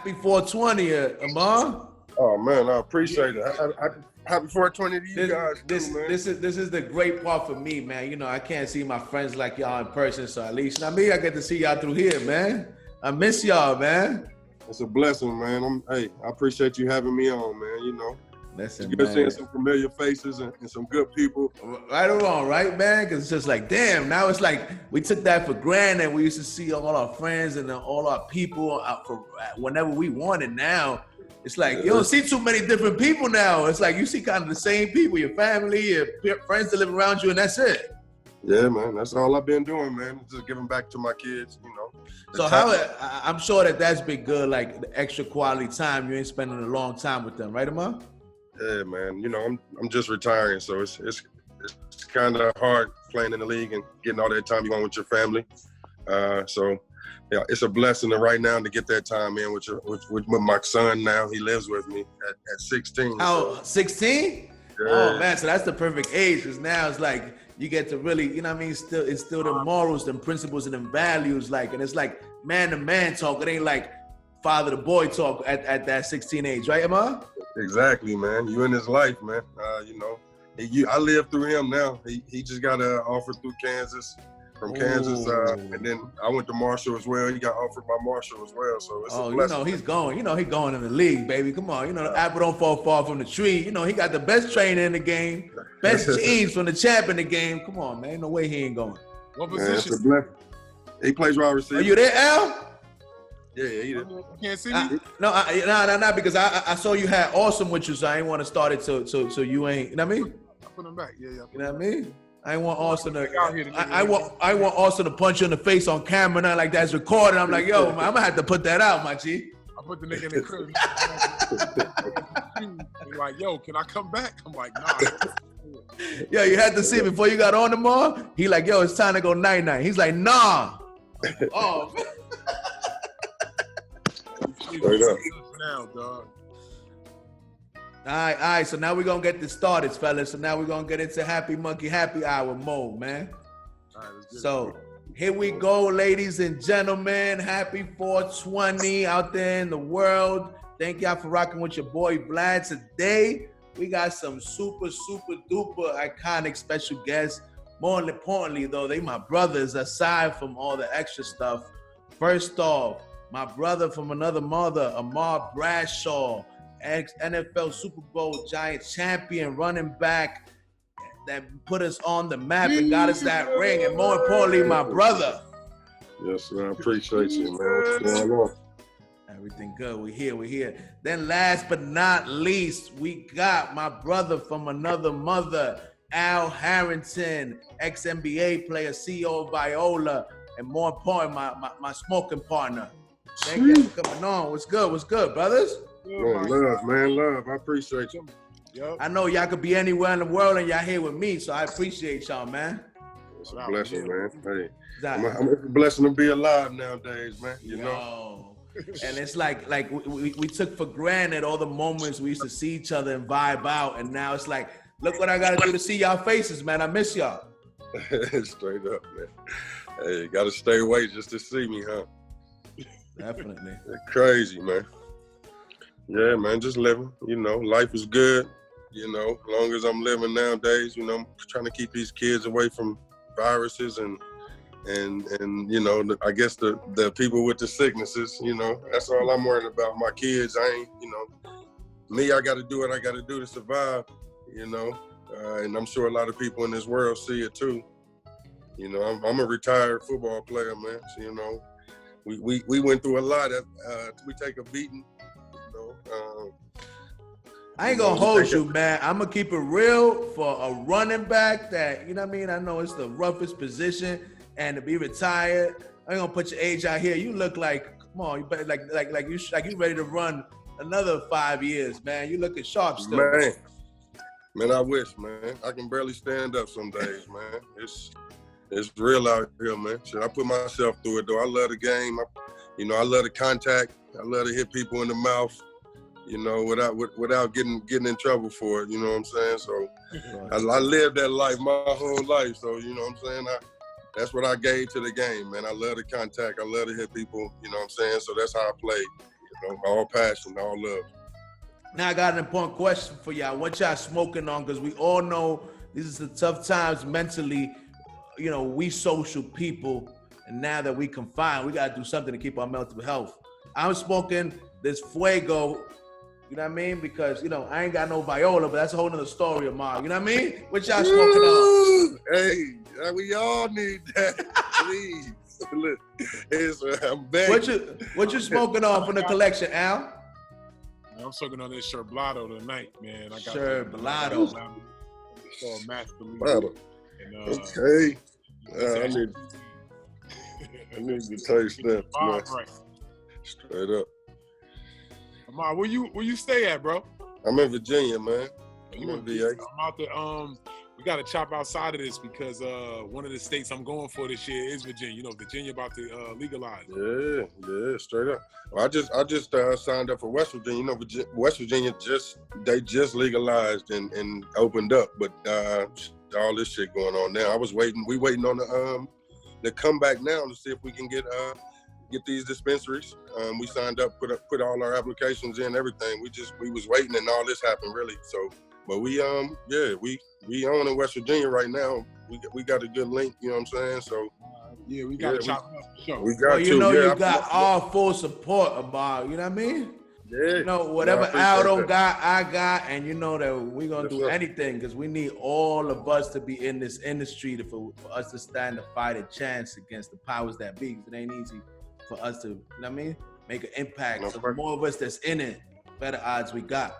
Happy 420, Ahmad. Oh man, I appreciate it. Happy 420 to you guys this, too, man. This is the great part for me, man. You know, I can't see my friends like y'all in person, so at least I get to see y'all through here, man. I miss y'all, man. It's a blessing, man. I appreciate you having me on, man. You know, listen, it's good man. seeing some familiar faces and some good people. Right or wrong, right, man? Because it's just like, damn, now it's like we took that for granted. We used to see all our friends and all our people out for whenever we wanted. Now, it's like you don't see too many different people now. It's like you see kind of the same people, your family, your friends that live around you, and that's it. Yeah, man. That's all I've been doing, man. Just giving back to my kids, you know. So I'm sure that's been good, like the extra quality time. You ain't spending a long time with them, right, Ahmad? Yeah, man. You know, I'm just retiring, so it's kind of hard playing in the league and getting all that time you want with your family. So yeah, it's a blessing right now to get that time in with my son. Now he lives with me at 16. Oh, 16? Yeah. Oh man, so that's the perfect age, because now it's like you get to really, you know what I mean, still instill the morals, the principles, and the values, like, and it's like man to man talk. It ain't like father to boy talk at that 16 age, right, Emma? Exactly, man. You in his life, man. You know, I live through him now. He just got an offer through Kansas. From Kansas, and then I went to Marshall as well. He got offered by Marshall as well, so it's a blessing. You know he's going. You know he's going in the league, baby. Come on, you know the apple don't fall far from the tree. You know he got the best trainer in the game, best jeans from the champ in the game. Come on, man, no way he ain't going. What position? He plays wide receiver. Are you there, Al? Yeah, he did. You can't see me? No, because I saw you had Awesome with you, so I ain't want to start it so you ain't. You know what I mean? I put him back. Yeah. You know what I mean? I want Austin to. I want Austin to punch you in the face on camera, not like that's recorded. I'm like, yo, man, I'm gonna have to put that out, my G. I put the nigga in the crib. He's like, yo, can I come back? I'm like, nah. Yo, you had to see before you got on tomorrow. He like, yo, it's time to go night-night. He's like, nah. Oh. Straight up. Now, dog. All right. So now we're going to get this started, fellas. So now we're going to get into Happy Monkey Happy Hour mode, man. All right, let's get so here we go, ladies and gentlemen. Happy 420 out there in the world. Thank y'all for rocking with your boy Vlad. Today, we got some super, super duper iconic special guests. More importantly, though, they my brothers aside from all the extra stuff. First off, my brother from another mother, Ahmad Bradshaw, ex-NFL Super Bowl Giant champion, running back that put us on the map and got us that ring. And more importantly, my brother. Yes, sir. I appreciate you, man. What's going on? Everything good. We're here. Then last but not least, we got my brother from another mother, Al Harrington, ex-NBA player, CEO of Viola, and more important, my smoking partner. Thank you for coming on. What's good, brothers? Man, love. I appreciate you. Yep. I know y'all could be anywhere in the world and y'all here with me, so I appreciate y'all, man. It's a blessing, man. Hey, Exactly. it's a blessing to be alive nowadays, man. You know. And it's like we took for granted all the moments we used to see each other and vibe out, and now it's like, look what I gotta do to see y'all faces, man. I miss y'all. Straight up, man. Hey, you gotta stay away just to see me, huh? Definitely. It's crazy, man. Yeah, man, just living. You know, life is good. You know, as long as I'm living nowadays, you know, I'm trying to keep these kids away from viruses and you know, I guess the people with the sicknesses, you know, that's all I'm worried about. My kids, I ain't, you know, me, I got to do what I got to do to survive, you know, and I'm sure a lot of people in this world see it too. You know, I'm a retired football player, man. So, you know, we went through a lot. We take a beating, you know. I ain't gonna hold you, man. I'm gonna keep it real for a running back that, you know what I mean? I know it's the roughest position, and to be retired, I ain't gonna put your age out here. You look like, come on, you better like you ready to run another 5 years, man. You looking sharp still. Man, I wish, man. I can barely stand up some days, man. It's real out here, man. Shit, I put myself through it though. I love the game. I love the contact. I love to hit people in the mouth. You know, without getting in trouble for it, you know what I'm saying? So I lived that life my whole life. So, you know what I'm saying? That's what I gave to the game, man. I love the contact. I love to hit people, you know what I'm saying? So that's how I played. You know, all passion, all love. Now I got an important question for y'all. What y'all smoking on? Because we all know these is the tough times mentally. You know, we social people, and now that we confined, we gotta do something to keep our mental health. I'm smoking this Fuego. You know what I mean? Because, you know, I ain't got no Viola, but that's a whole nother story of mine. You know what I mean? What y'all smoking on? Hey, we all need that. Please. Look, I'm back. What you smoking on from the collection, Al? Man, I'm smoking on this Sherblado tonight, man. I got Sherblado. It's called Master Bottle. Okay. I need to taste that, man. Right. Straight up. Ahmad, where you stay at, bro? I'm in Virginia, man. You in VA? I'm out there. We got to chop outside of this because one of the states I'm going for this year is Virginia. You know, Virginia about to legalize. Yeah, straight up. Well, I just signed up for West Virginia. You know, West Virginia just legalized and opened up, but all this shit going on now. We waiting on the comeback now to see if we can get these dispensaries. We signed up, put all our applications in, everything. We was waiting, and all this happened really. So, but we own in West Virginia right now. We got a good link, you know what I'm saying? So yeah, we got to chop it up for sure. We got you got our full support about, you know what I mean? Yeah. You know, whatever Al got, I got, and you know that we're gonna do anything because we need all of us to be in this industry for us to stand a fighting chance against the powers that be. It ain't easy for us to, you know what I mean, make an impact. So the more of us that's in it, better odds we got.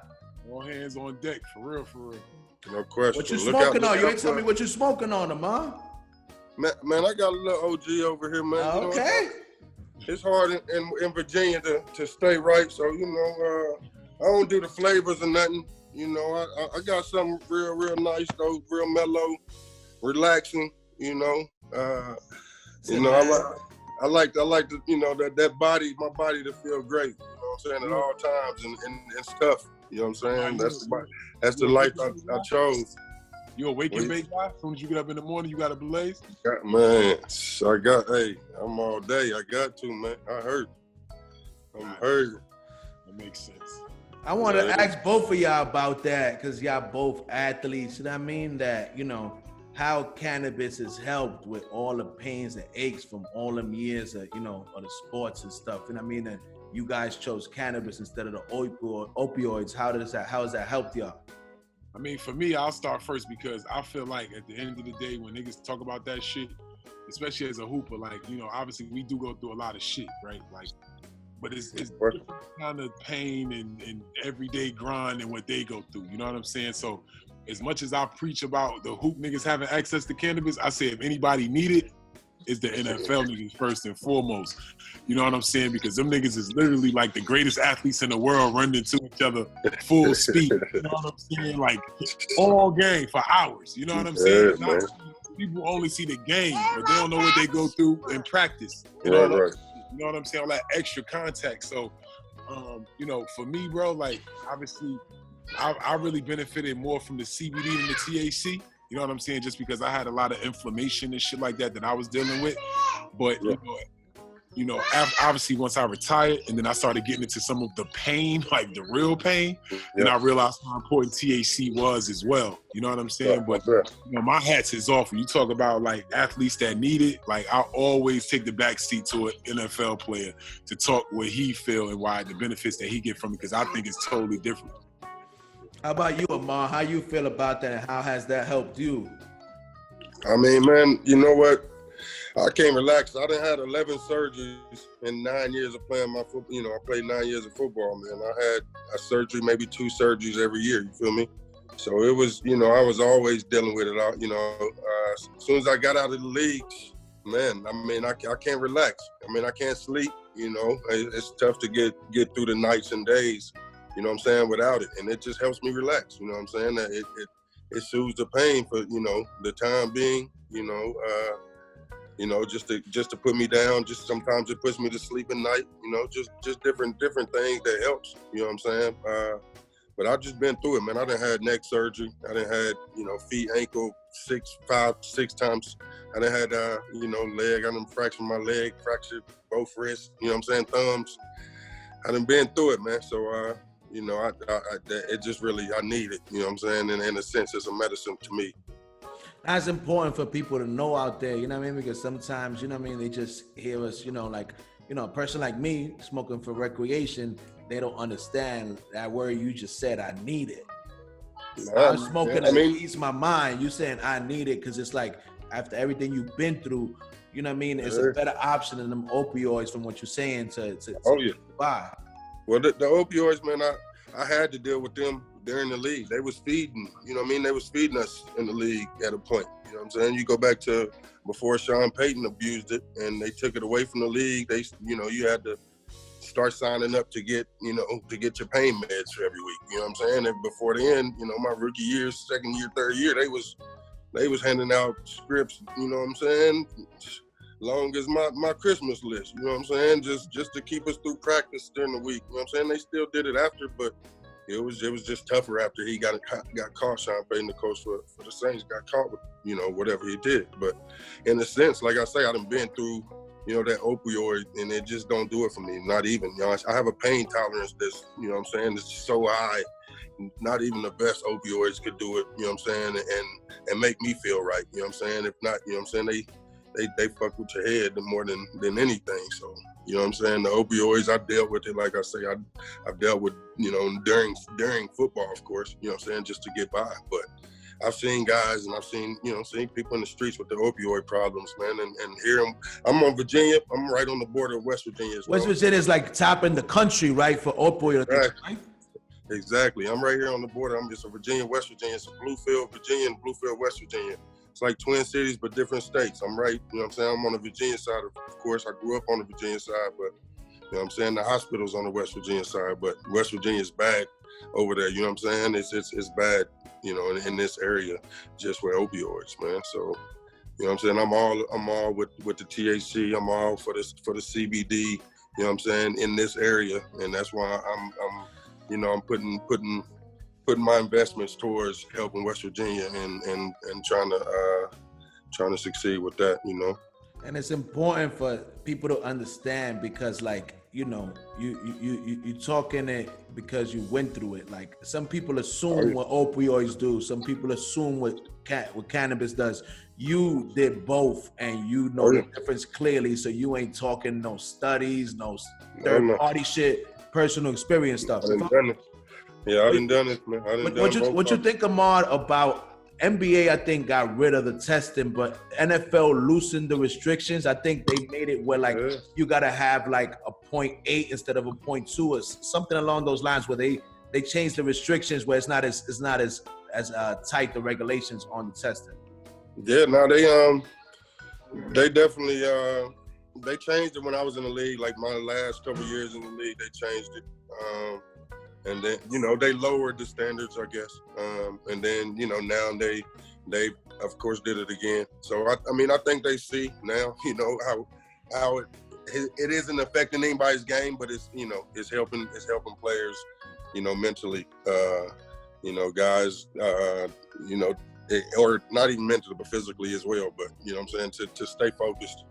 All hands on deck, for real. No question. What you smoking on? You ain't tell me what you smoking on, Ahmad. Man, I got a little OG over here, man. Okay. You know, it's hard in Virginia to stay right, so, you know, I don't do the flavors or nothing. You know, I got something real nice, though, real mellow, relaxing, you know. You know, I like to, you know, that body, my body to feel great, you know what I'm saying, at all times and stuff, you know what I'm saying? That's the life I chose. You awake and bake guy? As soon as you get up in the morning, you got a blaze? Man, I'm all day. I got to, man. I'm hurt. That makes sense. I want to ask both of y'all about that because y'all both athletes. You know what I mean? That, you know, how cannabis has helped with all the pains and aches from all them years of, you know, of the sports and stuff. You know what I mean? And you guys chose cannabis instead of the opioids. How has that helped y'all? I mean, for me, I'll start first because I feel like at the end of the day, when niggas talk about that shit, especially as a hooper, like, you know, obviously we do go through a lot of shit, right? Like, but it's different kind of pain and everyday grind and what they go through. You know what I'm saying? So as much as I preach about the hoop niggas having access to cannabis, I say if anybody need it, it's the NFL niggas first and foremost. You know what I'm saying? Because them niggas is literally like the greatest athletes in the world running into each other full speed. You know what I'm saying? Like all game for hours. You know what I'm saying? People only see the game, but they don't know what they go through in practice. You know what I'm saying? All that extra contact. So, you know, for me, bro, like obviously I really benefited more from the CBD than the THC. You know what I'm saying? Just because I had a lot of inflammation and shit like that I was dealing with. But, you know, obviously once I retired and then I started getting into some of the pain, like the real pain, then I realized how important THC was as well. You know what I'm saying? But, you know, my hats is off. When you talk about like athletes that need it, like I always take the back seat to an NFL player to talk what he feel and why the benefits that he get from it, because I think it's totally different. How about you, Ahmad? How you feel about that, and how has that helped you? I mean, man, you know what? I can't relax. I done had 11 surgeries in 9 years of playing my football. You know, I played 9 years of football, man. I had a surgery, maybe 2 surgeries every year, you feel me? So it was, you know, I was always dealing with it. You know, as soon as I got out of the leagues, man, I mean, I can't relax. I mean, I can't sleep, you know. It's tough to get through the nights and days, you know what I'm saying, without it. And it just helps me relax, you know what I'm saying? That it soothes the pain for, you know, the time being, you know, just to put me down. Just sometimes it puts me to sleep at night, you know, just different things that helps, you know what I'm saying? But I've just been through it, man. I done had neck surgery. I done had, you know, feet, ankle, 6 times. I done had, you know, leg. I done fractured my leg, fractured both wrists, you know what I'm saying, thumbs. done been through it, man. So, you know, it just really, I need it. You know what I'm saying? And in a sense, it's a medicine to me. That's important for people to know out there, you know what I mean? Because sometimes, you know what I mean, they just hear us, you know, like, you know, a person like me smoking for recreation, they don't understand that word you just said, I need it. I'm smoking to ease my mind. You saying I need it because it's like after everything you've been through, you know what I mean? It's a better option than them opioids from what you're saying to buy. Well, the opioids, man, I had to deal with them during the league. They was feeding, you know what I mean? They was feeding us in the league at a point. You know what I'm saying? You go back to before Sean Payton abused it and they took it away from the league. They, you know, you had to start signing up to get, you know, to get your pain meds for every week. You know what I'm saying? And before the end, you know, my rookie year, second year, third year, they was handing out scripts, you know what I'm saying? Long as my Christmas list, you know what I'm saying? Just to keep us through practice during the week. You know what I'm saying? They still did it after, but it was just tougher after he got caught. Sean Payton, the coach for the Saints, got caught with, you know, whatever he did. But in a sense, like I say, I done been through, you know, that opioid, and it just don't do it for me. Not even, you know, I have a pain tolerance that's, you know what I'm saying, it's so high. Not even the best opioids could do it, you know what I'm saying, and make me feel right, you know what I'm saying? If not, you know what I'm saying, they fuck with your head more than anything. So, you know what I'm saying? The opioids, I dealt with it, like I say, I've dealt with, you know, during football, of course, you know what I'm saying, just to get by. But I've seen guys and I've seen, you know, people in the streets with the opioid problems, man, and here I'm on Virginia. I'm right on the border of West Virginia as well. West Virginia is like top in the country, right, for opioid. Right? Exactly. I'm right here on the border. I'm just a Virginia, West Virginia. It's a Bluefield, Virginia, and Bluefield, West Virginia. It's like twin cities, but different states. I'm right, you know what I'm saying? I'm on the Virginia side. Of course, I grew up on the Virginia side, but, you know what I'm saying? The hospital's on the West Virginia side, but West Virginia's bad over there, you know what I'm saying? It's bad, you know, in this area, just with opioids, man. So, you know what I'm saying? I'm all with the THC. I'm all for the CBD, you know what I'm saying, in this area. And that's why I'm you know, I'm putting my investments towards helping West Virginia and trying to succeed with that, you know. And it's important for people to understand because, like, you know, you talking it because you went through it. Like, some people assume what opioids do. Some people assume what cannabis does. You did both, and you know the difference clearly. So you ain't talking no studies, no third party shit. Personal experience stuff. I done it. Yeah, I done done it, man. What you think, Ahmad, about NBA? I think got rid of the testing, but NFL loosened the restrictions. I think they made it where like you gotta have like a 0.8 instead of a 0.2 or something along those lines, where they changed the restrictions where it's not as tight the regulations on the testing. Yeah, no, they definitely they changed it when I was in the league. Like my last couple of years in the league, they changed it. And then, you know, they lowered the standards, I guess. And then, you know, now they of course did it again. So I mean, I think they see now, you know, how it isn't affecting anybody's game, but it's, you know, it's helping players, you know, mentally, you know, guys, you know, or not even mentally, but physically as well. But, you know what I'm saying, to stay focused,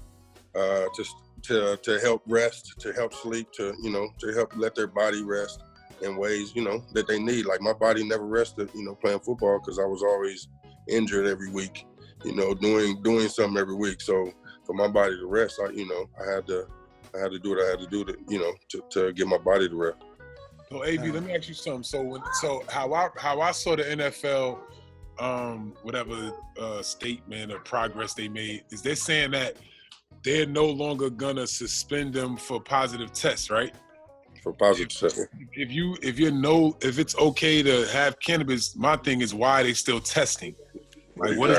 to help rest, to help sleep, to, you know, to help let their body rest in ways, you know, that they need. Like my body never rested, you know, playing football because I was always injured every week, you know, doing something every week. So for my body to rest, I had to do what I had to do to, you know, to get my body to rest. So AB, let me ask you something. So how I saw the NFL, whatever statement or progress they made, is they're saying that they're no longer gonna suspend them for positive tests, right? For positive tests. If it's okay to have cannabis, my thing is why are they still testing? Like what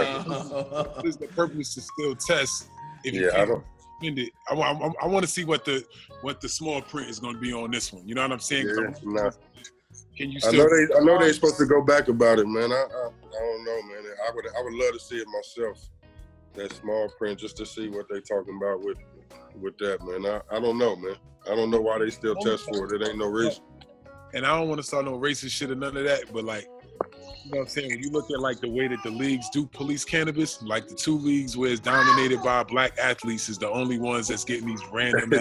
is the purpose to still test if you can't suspend it? I want to see what the small print is going to be on this one. You know what I'm saying? Yeah, can you still? I know they're supposed to go back about it, man. I don't know, man. I would love to see it myself. That small print, just to see what they talking about with that, man. I don't know, man. I don't know why they still test for it. It ain't no reason. And I don't want to start no racist shit or none of that, but like, you know what I'm saying? When you look at like the way that the leagues do police cannabis, like the two leagues where it's dominated by black athletes is the only ones that's getting these random.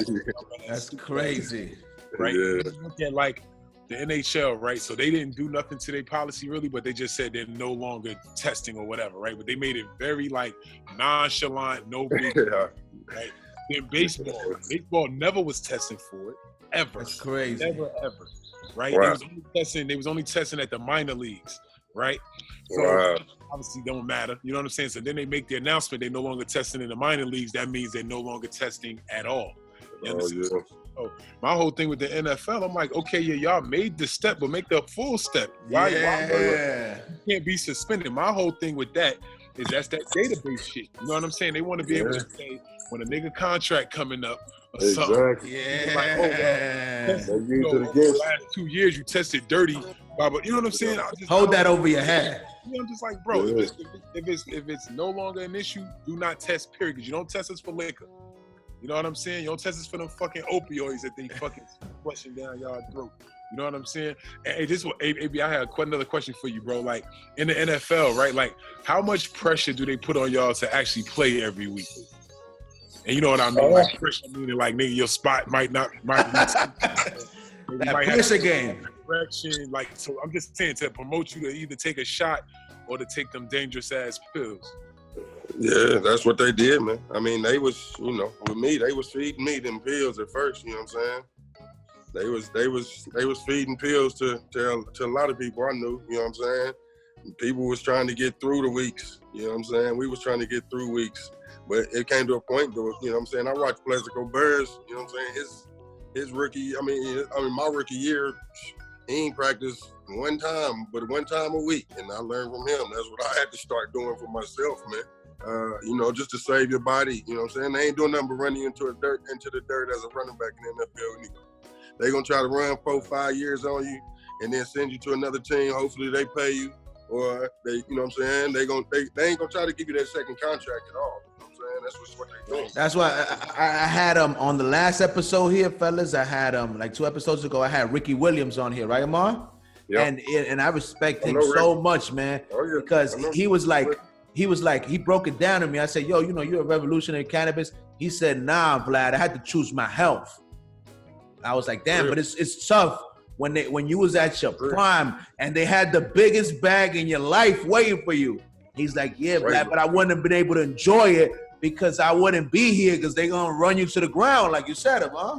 That's crazy. right? Yeah. Look at like the NHL, right? So they didn't do nothing to their policy really, but they just said they're no longer testing or whatever, right? But they made it very like nonchalant, no big deal, right? In baseball never was testing for it, ever. That's crazy. Never ever, right? Wow. They was only testing at the minor leagues, right? So Wow. obviously don't matter, you know what I'm saying? So then they make the announcement they're no longer testing in the minor leagues. That means they're no longer testing at all. You Oh, understand? yeah. So my whole thing with the NFL, I'm like, okay, yeah, y'all made the step, but make the full step. Why you can't be suspended? My whole thing with that is that's that database shit. You know what I'm saying? They want to be able to say when a nigga contract coming up or something. Exactly. Yeah. Like, oh, well, They used it over the against last 2 years, you tested dirty. But you know what I'm saying? Hold that over your head. Yeah, I'm just like, bro, Yeah. if it's no longer an issue, do not test, period. Because you don't test us for liquor. You know what I'm saying? You don't test us for them fucking opioids that they fucking flushing down y'all throat. You know what I'm saying? And this what AB, I had another question for you, bro. Like in the NFL, right? Like how much pressure do they put on y'all to actually play every week? And you know what I mean? Like pressure meaning like nigga, your spot might That pressure game. Direction, like so. I'm just saying to promote you to either take a shot or to take them dangerous ass pills. Yeah, that's what they did, man. I mean, they was, you know, with me, they was feeding me them pills at first. You know what I'm saying? They was feeding pills to a lot of people I knew. You know what I'm saying? And people was trying to get through the weeks. You know what I'm saying? We was trying to get through weeks, but it came to a point though. You know what I'm saying? I watched Plexico Burrs. You know what I'm saying? His rookie. I mean, my rookie year, he ain't practiced one time a week, and I learned from him. That's what I had to start doing for myself, man. You know, just to save your body. You know what I'm saying? They ain't doing nothing but running you into the dirt as a running back in the NFL anyway. They gonna try to run 4-5 years on you and then send you to another team. Hopefully they pay you, or they, you know what I'm saying? They ain't gonna try to give you that second contract at all. You know what I'm saying? That's what they doing. That's why I had on the last episode here, fellas. I had like 2 episodes ago. I had Ricky Williams on here, right, Amar? Yep. And I respect him so much, man, because he was like, he broke it down to me. I said, yo, you know, you're a revolutionary cannabis. He said, nah, Vlad, I had to choose my health. I was like, damn, but it's tough when you was at your prime and they had the biggest bag in your life waiting for you. He's like, yeah, Vlad, but I wouldn't have been able to enjoy it because I wouldn't be here because they're going to run you to the ground like you said, huh?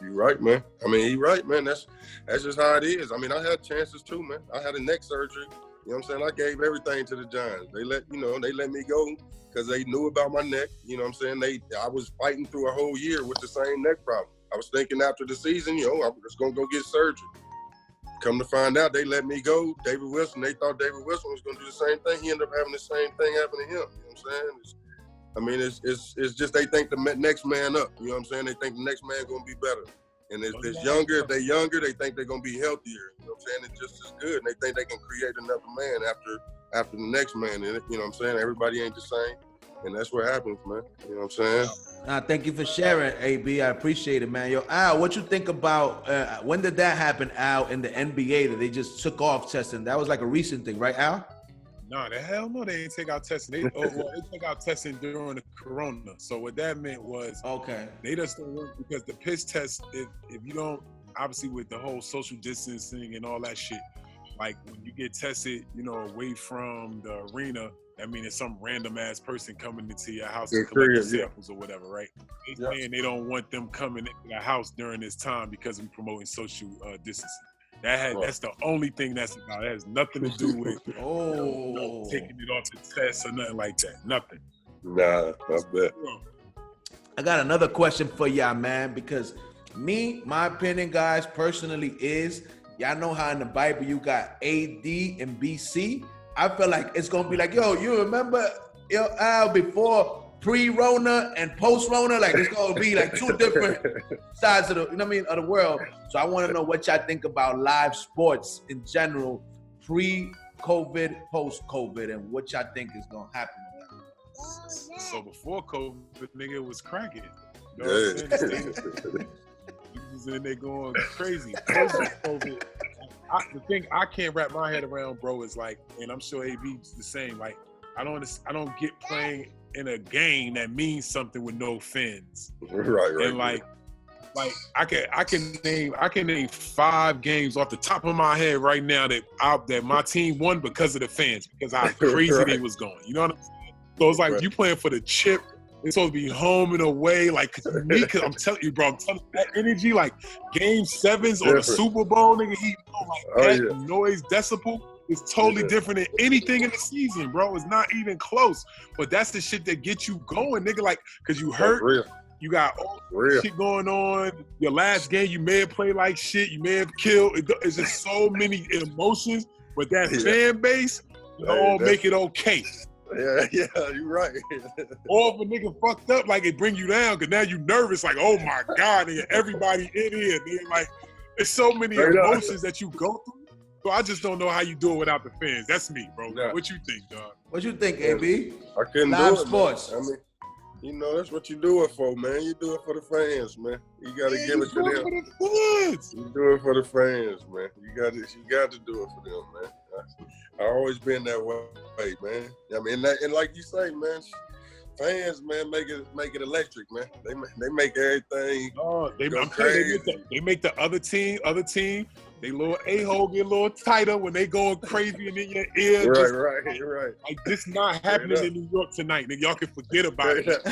You right, man. I mean, he right, man. That's just how it is. I mean, I had chances too, man. I had a neck surgery. You know what I'm saying? I gave everything to the Giants. They let me go because they knew about my neck. You know what I'm saying? I was fighting through a whole year with the same neck problem. I was thinking after the season, you know, I was going to go get surgery. Come to find out, they let me go. David Wilson, they thought David Wilson was going to do the same thing. He ended up having the same thing happen to him. You know what I'm saying? It's just they think the next man up. You know what I'm saying? They think the next man going to be better. And if they're younger, they think they're going to be healthier. You know what I'm saying? It's just as good. And they think they can create another man after the next man. And, you know what I'm saying? Everybody ain't the same. And that's what happens, man. You know what I'm saying? Thank you for sharing, AB. I appreciate it, man. Yo, Al, what you think about, when did that happen, Al, in the NBA that they just took off testing? That was like a recent thing, right, Al? No, the hell no, they didn't take out testing. They took out testing during the corona. So what that meant was, they just don't work because the piss test, if you don't, obviously with the whole social distancing and all that shit, like when you get tested, you know, away from the arena, I mean, it's some random ass person coming into your house to collect the samples or whatever, right? They're saying they don't want them coming into the house during this time because we're promoting social distancing. That's the only thing that's about. It has nothing to do with taking it off the test or nothing like that. Nothing. Nah, I bet. I got another question for y'all, man, because my opinion, guys, personally is, y'all know how in the Bible you got AD and BC. I feel like it's going to be like, yo, you remember, Al, before pre-Rona and post-Rona? Like, it's going to be like 2 different sides of the, you know what I mean, of the world. So I want to know what y'all think about live sports in general, pre-COVID, post-COVID, and what y'all think is going to happen. So before COVID, nigga, it was cracking. You know what I'm saying? And they going crazy. Post-COVID, the thing I can't wrap my head around, bro, is like, and I'm sure AB's the same. Like, I don't get playing in a game that means something with no fans. Right. And like, Like I can name 5 games off the top of my head right now that my team won because of the fans, because how crazy Right. they was going. You know what I'm saying? So it's like Right. you playing for the chip. It's supposed to be home and away. Like cause I'm telling you, bro, that energy, like game 7s or the Super Bowl, nigga, that noise decibel is totally different than anything in the season, bro. It's not even close. But that's the shit that gets you going, nigga. Like, cause you hurt. You got all shit going on. Your last game, you may have played like shit. You may have killed. It's just so many emotions. But that fan base, all make it okay. Yeah, you're right. Or if a nigga fucked up, like it bring you down, because now you nervous, like, oh my God, nigga, everybody in here, nigga. Like, there's so many emotions that you go through. So I just don't know how you do it without the fans. That's me, bro. Yeah. What you think, dog? What you think, AB? I couldn't Live do it, sports. man. I mean, you know, that's what you do it for, man. You do it for the fans, man. You gotta give it to them. You do it for the fans, man. You got to do it for them, man. I always been that way, man. I mean, and like you say, man, fans, man, make it electric, man. They make everything. Oh, go crazy. They make the other team, they little a-hole get a little tighter when they going crazy and in your ear. Right. Like, this not happening in New York tonight, nigga. Y'all can forget about it. Like,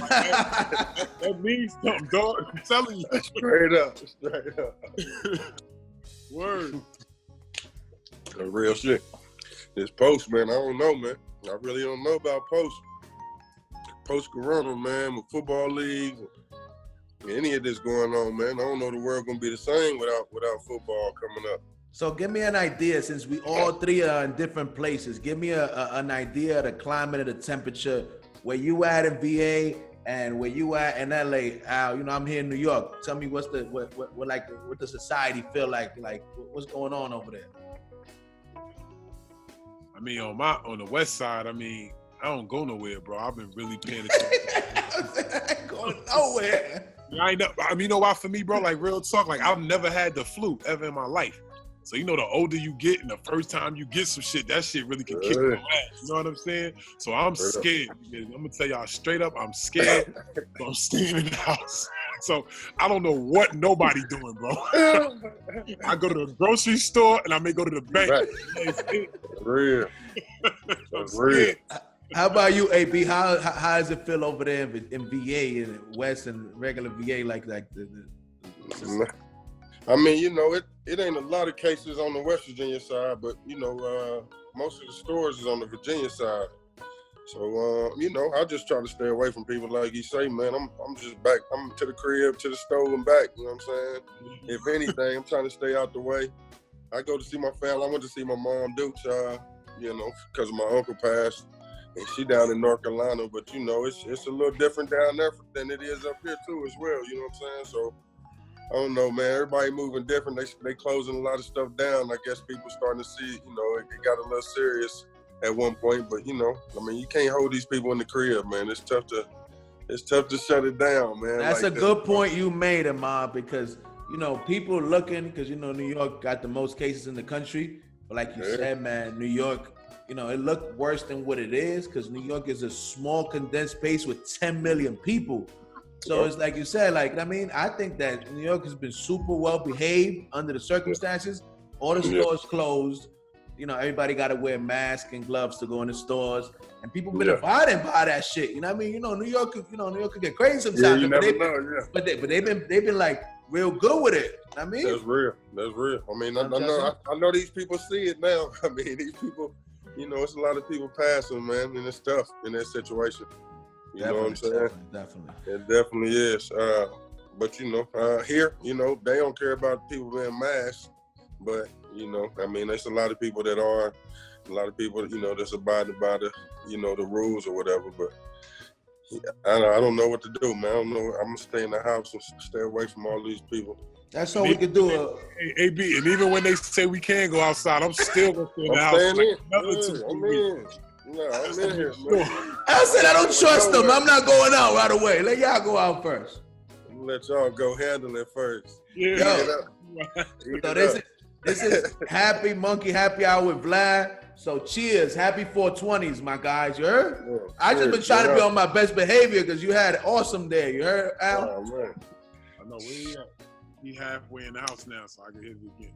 that means something, dog. I'm telling you. Straight up. Word. Real shit. This post, man, I don't know, man. I really don't know about post-corona, man, with football leagues, any of this going on, man. I don't know the world gonna be the same without football coming up. So give me an idea, since we all three are in different places. Give me an idea of the climate, of the temperature, where you at in VA and where you at in LA. Al, you know, I'm here in New York. Tell me what the society feel like what's going on over there? I mean, on the west side, I mean, I don't go nowhere, bro. I've been really paying attention. I ain't going nowhere. I mean, you know why for me, bro? Like, real talk, like, I've never had the flu ever in my life. So, you know, the older you get and the first time you get some shit, that shit really can kick your ass. You know what I'm saying? So I'm scared. I'm going to tell y'all straight up, I'm scared. So I'm staying in the house. So I don't know what nobody doing, bro. I go to the grocery store and I may go to the bank. Right. Real. That's real. How about you, AB? How does it feel over there in VA, in West and regular VA, like the I mean, you know, it ain't a lot of cases on the West Virginia side, but, you know, most of the stores is on the Virginia side. So, you know, I just try to stay away from people like you say, man. I'm just back. I'm to the crib, to the stove and back. You know what I'm saying? If anything, I'm trying to stay out the way. I go to see my family. I went to see my mom, Dukes, you know, because my uncle passed. And she down in North Carolina. But, you know, it's a little different down there than it is up here, too, as well. You know what I'm saying? So, I don't know, man. Everybody moving different. They closing a lot of stuff down. I guess people starting to see, you know, it got a little serious at one point. But, you know, I mean, you can't hold these people in the crib, man. It's tough to shut it down, man. That's like a good point you made, Ahmad, because, you know, people looking, because, you know, New York got the most cases in the country. But like you said, man, New York, you know, it looked worse than what it is, because New York is a small, condensed space with 10 million people. So it's like you said, like, I mean, I think that New York has been super well behaved under the circumstances. All the stores closed. You know, everybody got to wear masks and gloves to go in the stores. And people been abiding by that shit. You know what I mean? You know, New York could get crazy sometimes. Yeah, you never know, But they've been like real good with it. I mean, that's real. I mean, I know these people see it now. I mean, these people, you know, it's a lot of people passing, man, and it's tough in that situation. You know what I'm saying? Definitely. It definitely is. But, you know, here, you know, they don't care about people wearing masks. But, you know, I mean, there's a lot of people that are, a lot of people, you know, that's abiding by the, you know, the rules or whatever. But I don't know what to do, man. I don't know. I'm going to stay in the house and stay away from all these people. That's all we can do. AB, and even when they say we can go outside, I'm still going to stay in the house. I'm in. No, I'm in here, man. I said I don't trust them. I'm not going out right away. Let y'all go out first. I'm let y'all go handle it first. Yeah. So this is Happy Monkey Happy Hour with Vlad. So cheers. Happy 420s, my guys. You heard? Yeah, I just been trying to be on my best behavior because you had an awesome day. You heard, Al? Oh, man. I know where you at. He halfway in the house now, so I can hit it again.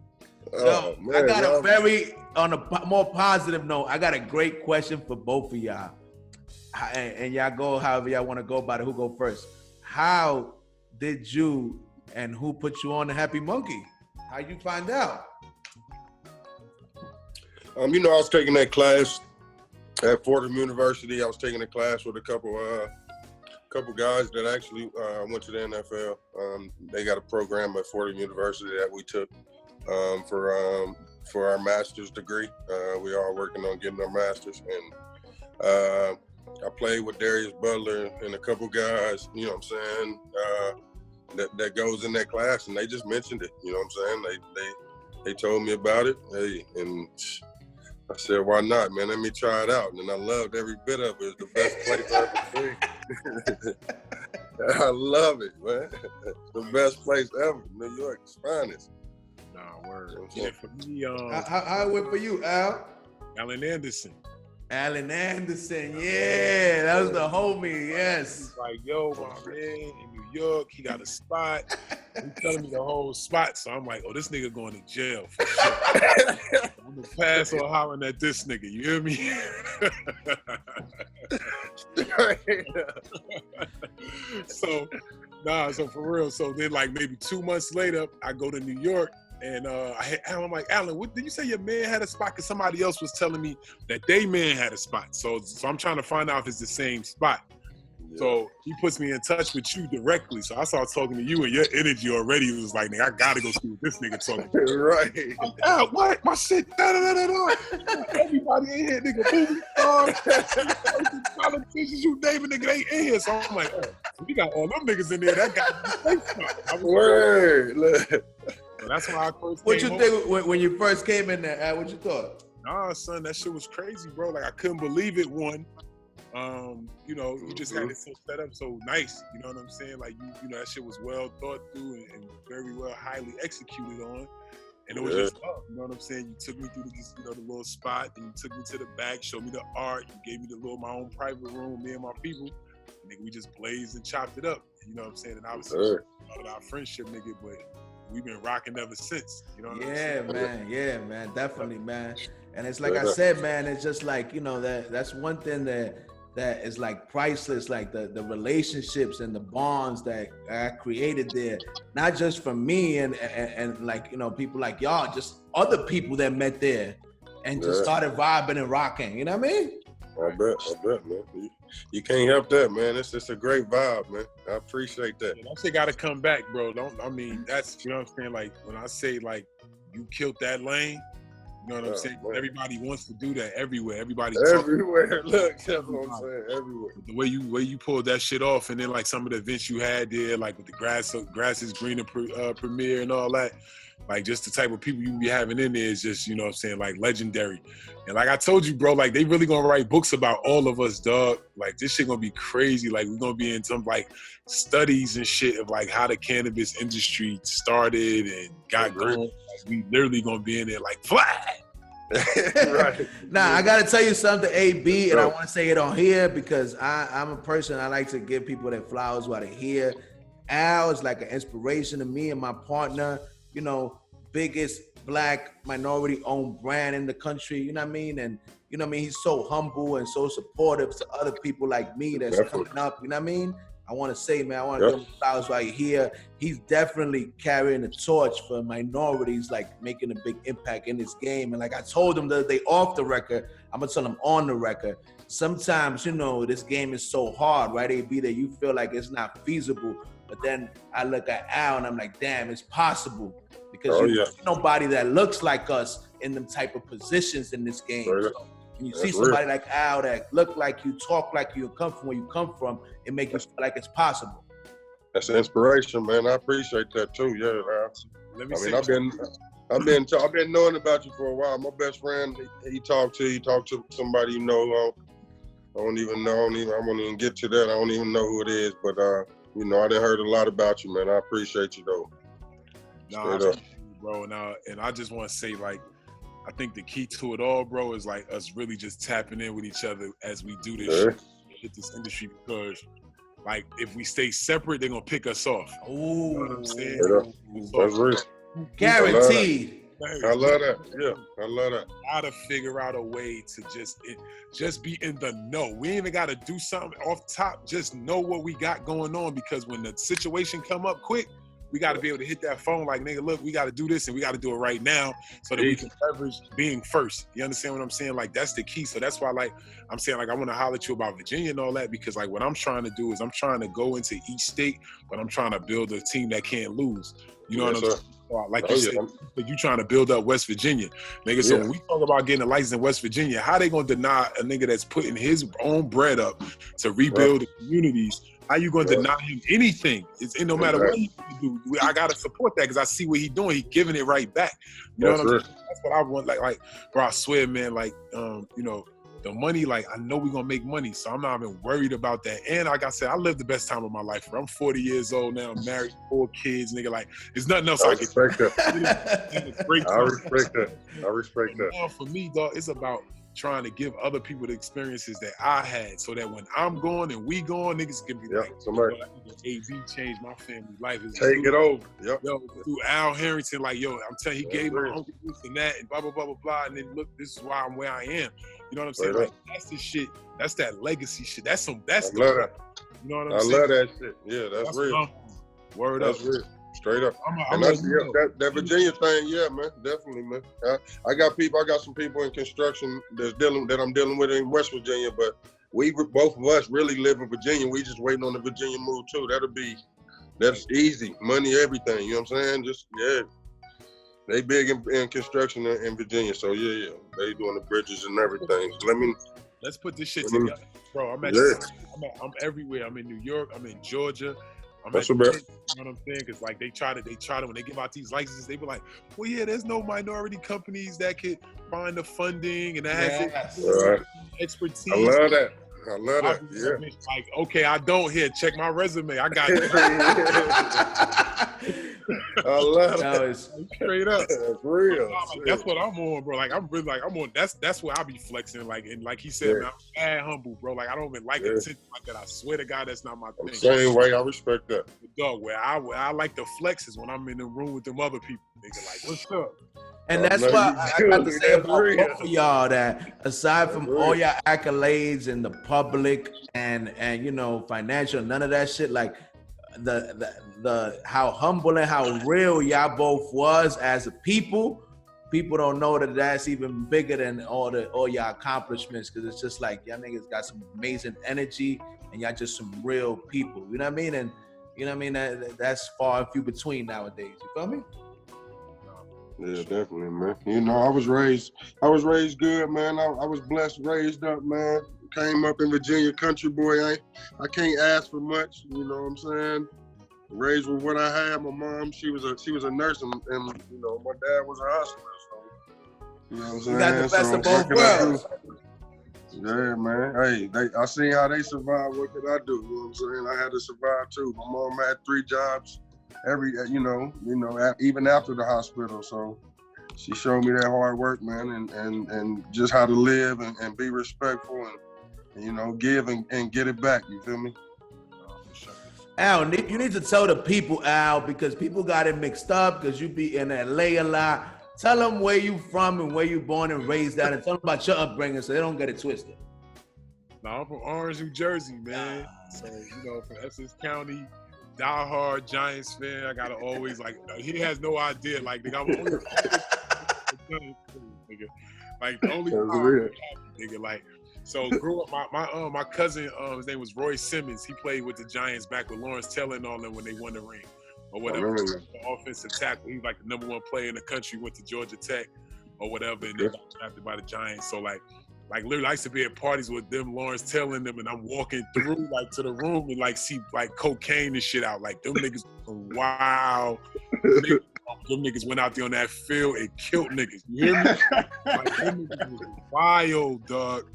Yo, I got a very, on a more positive note, I got a great question for both of y'all. And y'all go however y'all want to go about it. Who go first? How did you and who put you on the Happy Munkey? How you find out? I was taking that class at Fordham University. I was taking a class with a couple guys that actually went to the NFL. They got a program at Fordham University that we took for our master's degree. We are working on getting our master's, and I played with Darius Butler and a couple guys, you know what I'm saying, that goes in that class, and they just mentioned it, you know what I'm saying? They told me about it, and I said, why not, man? Let me try it out. And I loved every bit of it. It's the best place I've ever seen. I love it, man. The best place ever. New York's finest. Nah, word. Yeah, for me, how it went for you, Al? Alan Anderson. Alan Anderson, yeah, that was the homie, yes. He's like, yo, my man, in New York, he got a spot. He's telling me the whole spot, so I'm like, oh, this nigga going to jail for sure. I'm gonna pass on hollering at this nigga, you hear me? So for real, so then like maybe 2 months later, I go to New York. And I'm like, Alan, what did you say your man had a spot? Because somebody else was telling me that they man had a spot. So I'm trying to find out if it's the same spot. Yeah. So he puts me in touch with you directly. So I started talking to you, and your energy already was like, nigga, I gotta go see what this nigga talking about. Right. Like, what? My shit, Everybody in here, nigga, movie stars, politicians, you name it, nigga, they in here. So I'm like, oh, we got all them niggas in there. That got word. So that's why I first What you think when you first came in there, Al? What you thought? Nah, son, that shit was crazy, bro. Like, I couldn't believe it, one. You just had it so set up so nice. You know what I'm saying? Like, you know, that shit was well thought through and very well highly executed on. And it was just love, you know what I'm saying? You took me through the little spot, and you took me to the back, showed me the art, you gave me my own private room, me and my people. And nigga, we just blazed and chopped it up. You know what I'm saying? And obviously, our friendship, nigga, but we've been rocking ever since. You know what I'm saying? Yeah, man, definitely, man. And it's like I said, man, it's just like, you know, that's one thing that is like priceless, like the relationships and the bonds that I created there, not just for me and like, you know, people like y'all, just other people that met there and just started vibing and rocking, you know what I mean? I bet, man. You can't help that, man. It's just a great vibe, man. I appreciate that. That shit gotta come back, bro. That's, you know what I'm saying? Like, when I say, like, you killed that lane, you know what I'm saying? Man. Everybody wants to do that everywhere. Everybody everywhere. Look, that's what I'm saying. Everywhere. The way you pulled that shit off, and then like some of the events you had there, like with the grass is greener premiere and all that. Like, just the type of people you be having in there is just, you know what I'm saying, like, legendary. And like I told you, bro, like, they really gonna write books about all of us, dog. Like, this shit gonna be crazy. Like, we're gonna be in some, like, studies and shit of, like, how the cannabis industry started and got going. Like, we literally gonna be in there, like, Vlad. Right. Now, I gotta tell you something, AB, and I wanna say it on here because I'm a person, I like to give people their flowers while they're here. Al is like an inspiration to me and my partner. You know, biggest Black minority-owned brand in the country, you know what I mean? And, you know what I mean? He's so humble and so supportive to other people like me that's coming up, you know what I mean? I want to say, man, I want to give him flowers while you're here. He's definitely carrying the torch for minorities, like making a big impact in this game. And like I told him the other day off the record, I'm going to tell him on the record, sometimes, you know, this game is so hard, right? AB, that you feel like it's not feasible. But then I look at Al and I'm like, damn, it's possible. Because you don't see nobody that looks like us in them type of positions in this game. So when you see somebody like Al that look like you, talk like you, come from where you come from, it makes you feel like it's possible. That's an inspiration, man. I appreciate that too. Yeah, I've been knowing about you for a while. My best friend, he talked to somebody, you know. I won't even get to that. I don't even know who it is, but you know, I done heard a lot about you, man. I appreciate you though. Nah, bro, and I just want to say, like, I think the key to it all, bro, is like us really just tapping in with each other as we do this shit, hit this industry, because like if we stay separate, they're gonna pick us off. Ooh, you know what I'm saying? That's real. Guaranteed. I love that. Yeah, I love that. Gotta figure out a way to just be in the know. We ain't even gotta do something off top. Just know what we got going on, because when the situation come up quick, we got to be able to hit that phone like, nigga, look, we got to do this and we got to do it right now so that we can leverage being first. You understand what I'm saying? Like, that's the key. So that's why, like, I'm saying, like, I want to holler at you about Virginia and all that, because, like, what I'm trying to do is I'm trying to go into each state, but I'm trying to build a team that can't lose. You know what I'm saying? Like you said, you trying to build up West Virginia. Nigga, so when we talk about getting a license in West Virginia, how they going to deny a nigga that's putting his own bread up to rebuild the communities? How you going to deny him anything? It's no matter what he do. I got to support that because I see what he doing. He giving it right back. You know what I'm saying? That's what I want. Like, bro, I swear, man, like, you know, the money, like, I know we're going to make money, so I'm not even worried about that. And like I said, I lived the best time of my life. I'm 40 years old now, I'm married, 4 kids, nigga. Like, there's nothing else I can do. I respect that. Now, for me, dog, it's about trying to give other people the experiences that I had, so that when I'm gone and we gone, niggas can be like, somebody, AV changed my family life. Take it over. Yo, through Al Harrington, like, yo, I'm telling you, he gave my uncle this and that, and blah, blah, blah, blah, blah. And then look, this is why I'm where I am. You know what I'm saying? Like, that's the shit. That's that legacy shit. That's the that. You know what I'm saying? I love that shit. Yeah, that's real. Word up. Real. Straight up. That Virginia thing, yeah, man, definitely, man. I got some people in construction that I'm dealing with in West Virginia, but both of us really live in Virginia. We just waiting on the Virginia move too. That's easy, money, everything. You know what I'm saying? Just they big in construction in Virginia, so yeah, they doing the bridges and everything. So let's put this shit together, bro. I'm everywhere. I'm in New York. I'm in Georgia. That's what, bro. You know what I'm saying? Because like they try to when they give out these licenses, they be like, well, yeah, there's no minority companies that could find the funding and that has expertise. I love that. Yeah. Like, okay, I don't here. Check my resume. I got it. I love that. Straight up. That's real. That's what I'm on, bro. Like, I'm really like, I'm on. That's where I be flexing. Like, and like he said, man, I'm mad humble, bro. Like, I don't even like attention like that. I swear to God, that's not my thing. Same way. I respect that. But dog, where I like to flex is when I'm in the room with them other people. Nigga, like, what's up? And that's why I got to say about both of y'all that aside from all your accolades and the public and you know, financial, none of that shit, like the how humble and how real y'all both was as a people don't know that that's even bigger than all your accomplishments, because it's just like y'all niggas got some amazing energy and y'all just some real people. You know what I mean? And you know what I mean? That's far and few between nowadays. You feel me? Yeah, definitely, man. You know, I was raised good, man. I was blessed, raised up, man. Came up in Virginia, country boy. I can't ask for much. You know what I'm saying? Raised with what I had. My mom, she was a nurse, and you know, my dad was a hustler. So you know what I'm saying? You got the best of both worlds. Yeah, man. Hey, I seen how they survived. What could I do? You know what I'm saying? I had to survive too. My mom had 3 jobs. Even after the hospital. So she showed me that hard work, man, and just how to live and be respectful and you know, give and get it back. You feel me? Al, you need to tell the people, Al, because people got it mixed up because you be in LA a lot. Tell them where you from and where you born and raised at, and tell them about your upbringing so they don't get it twisted. No, I'm from Orange, New Jersey, man. So, you know, from Essex County. Die-hard Giants fan. I gotta always like. He has no idea. Like, nigga, I'm always nigga. Like the only nigga. Like, so grew up. My cousin, his name was Roy Simmons. He played with the Giants back with Lawrence Taylor and all them when they won the ring or whatever. The offensive tackle. He was like the #1 player in the country. Went to Georgia Tech or whatever, and then got drafted by the Giants. So like literally, I used to be at parties with them, Lawrence Taylor and them, and I'm walking through like to the room and like see like cocaine and shit out. Like them niggas, wow. Them niggas went out there on that field and killed niggas. You hear me? Like them niggas was wild, dog.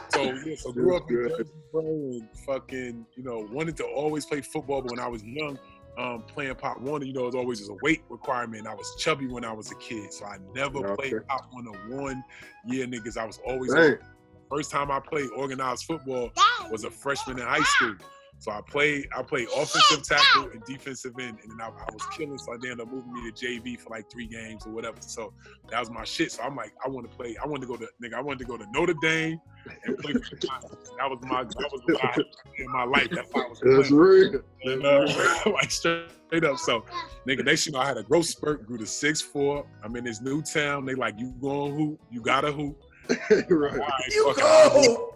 So yeah, so grew up in Jersey, bro, and fucking, you know, wanted to always play football, but when I was young, playing Pop Warner, you know, it was always a weight requirement. I was chubby when I was a kid, so I never played Pop Warner 1 year, niggas. I was always first time I played organized football was a freshman in high school. So I played offensive tackle and defensive end, and then I was killing. So they ended up moving me to JV for like 3 games or whatever. So that was my shit. So I'm like, I wanted to go to Notre Dame and play for the Giants. That was what I had in my life. That's how I was playing. That's real. And, like straight up. So, nigga, next I had a growth spurt, grew to 6'4". I'm in this new town. They like, you going hoop, you gotta hoop. Right. Right, You go.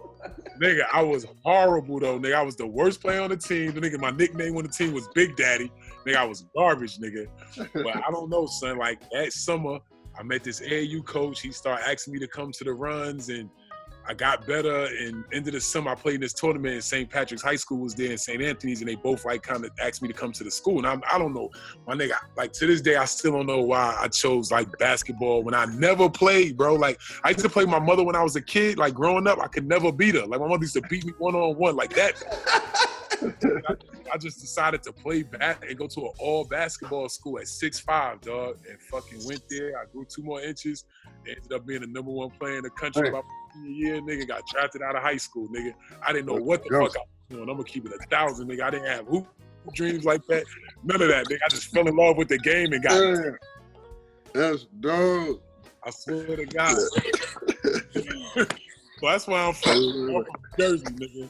Nigga, I was horrible though. Nigga, I was the worst player on the team. The nigga, my nickname on the team was Big Daddy. Nigga, I was garbage, nigga. But I don't know, son. Like that summer, I met this AAU coach. He started asking me to come to the runs, and I got better. And end of the summer, I played in this tournament. And St. Patrick's High School was there, and St. Anthony's, and they both like kind of asked me to come to the school. And I don't know, my nigga. Like to this day, I still don't know why I chose like basketball when I never played, bro. Like I used to play with my mother when I was a kid. Like growing up, I could never beat her. Like my mother used to beat me 1-on-1 like that. I just decided to play back and go to an all basketball school at 6'5", dog, and fucking went there. I grew 2 more inches. Ended up being the #1 player in the country about a year, nigga. Got drafted out of high school, nigga. I didn't know what the fuck I was doing. I'm gonna keep it 1,000, nigga. I didn't have hoop dreams like that. None of that, nigga. I just fell in love with the game and got it. That's dope. I swear to God. Well, that's why I'm from Jersey, nigga.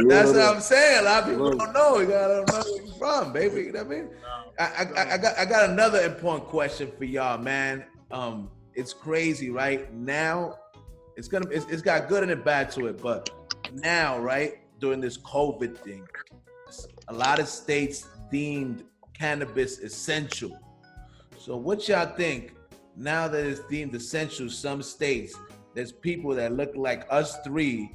That's what I'm saying. A lot of people don't know. You gotta know where you're from, baby. You know what I mean? I got another important question for y'all, man. It's crazy, right? Now, it's got good and bad to it, but now, right, during this COVID thing, a lot of states deemed cannabis essential. So what y'all think, now that it's deemed essential, some states, there's people that look like us 3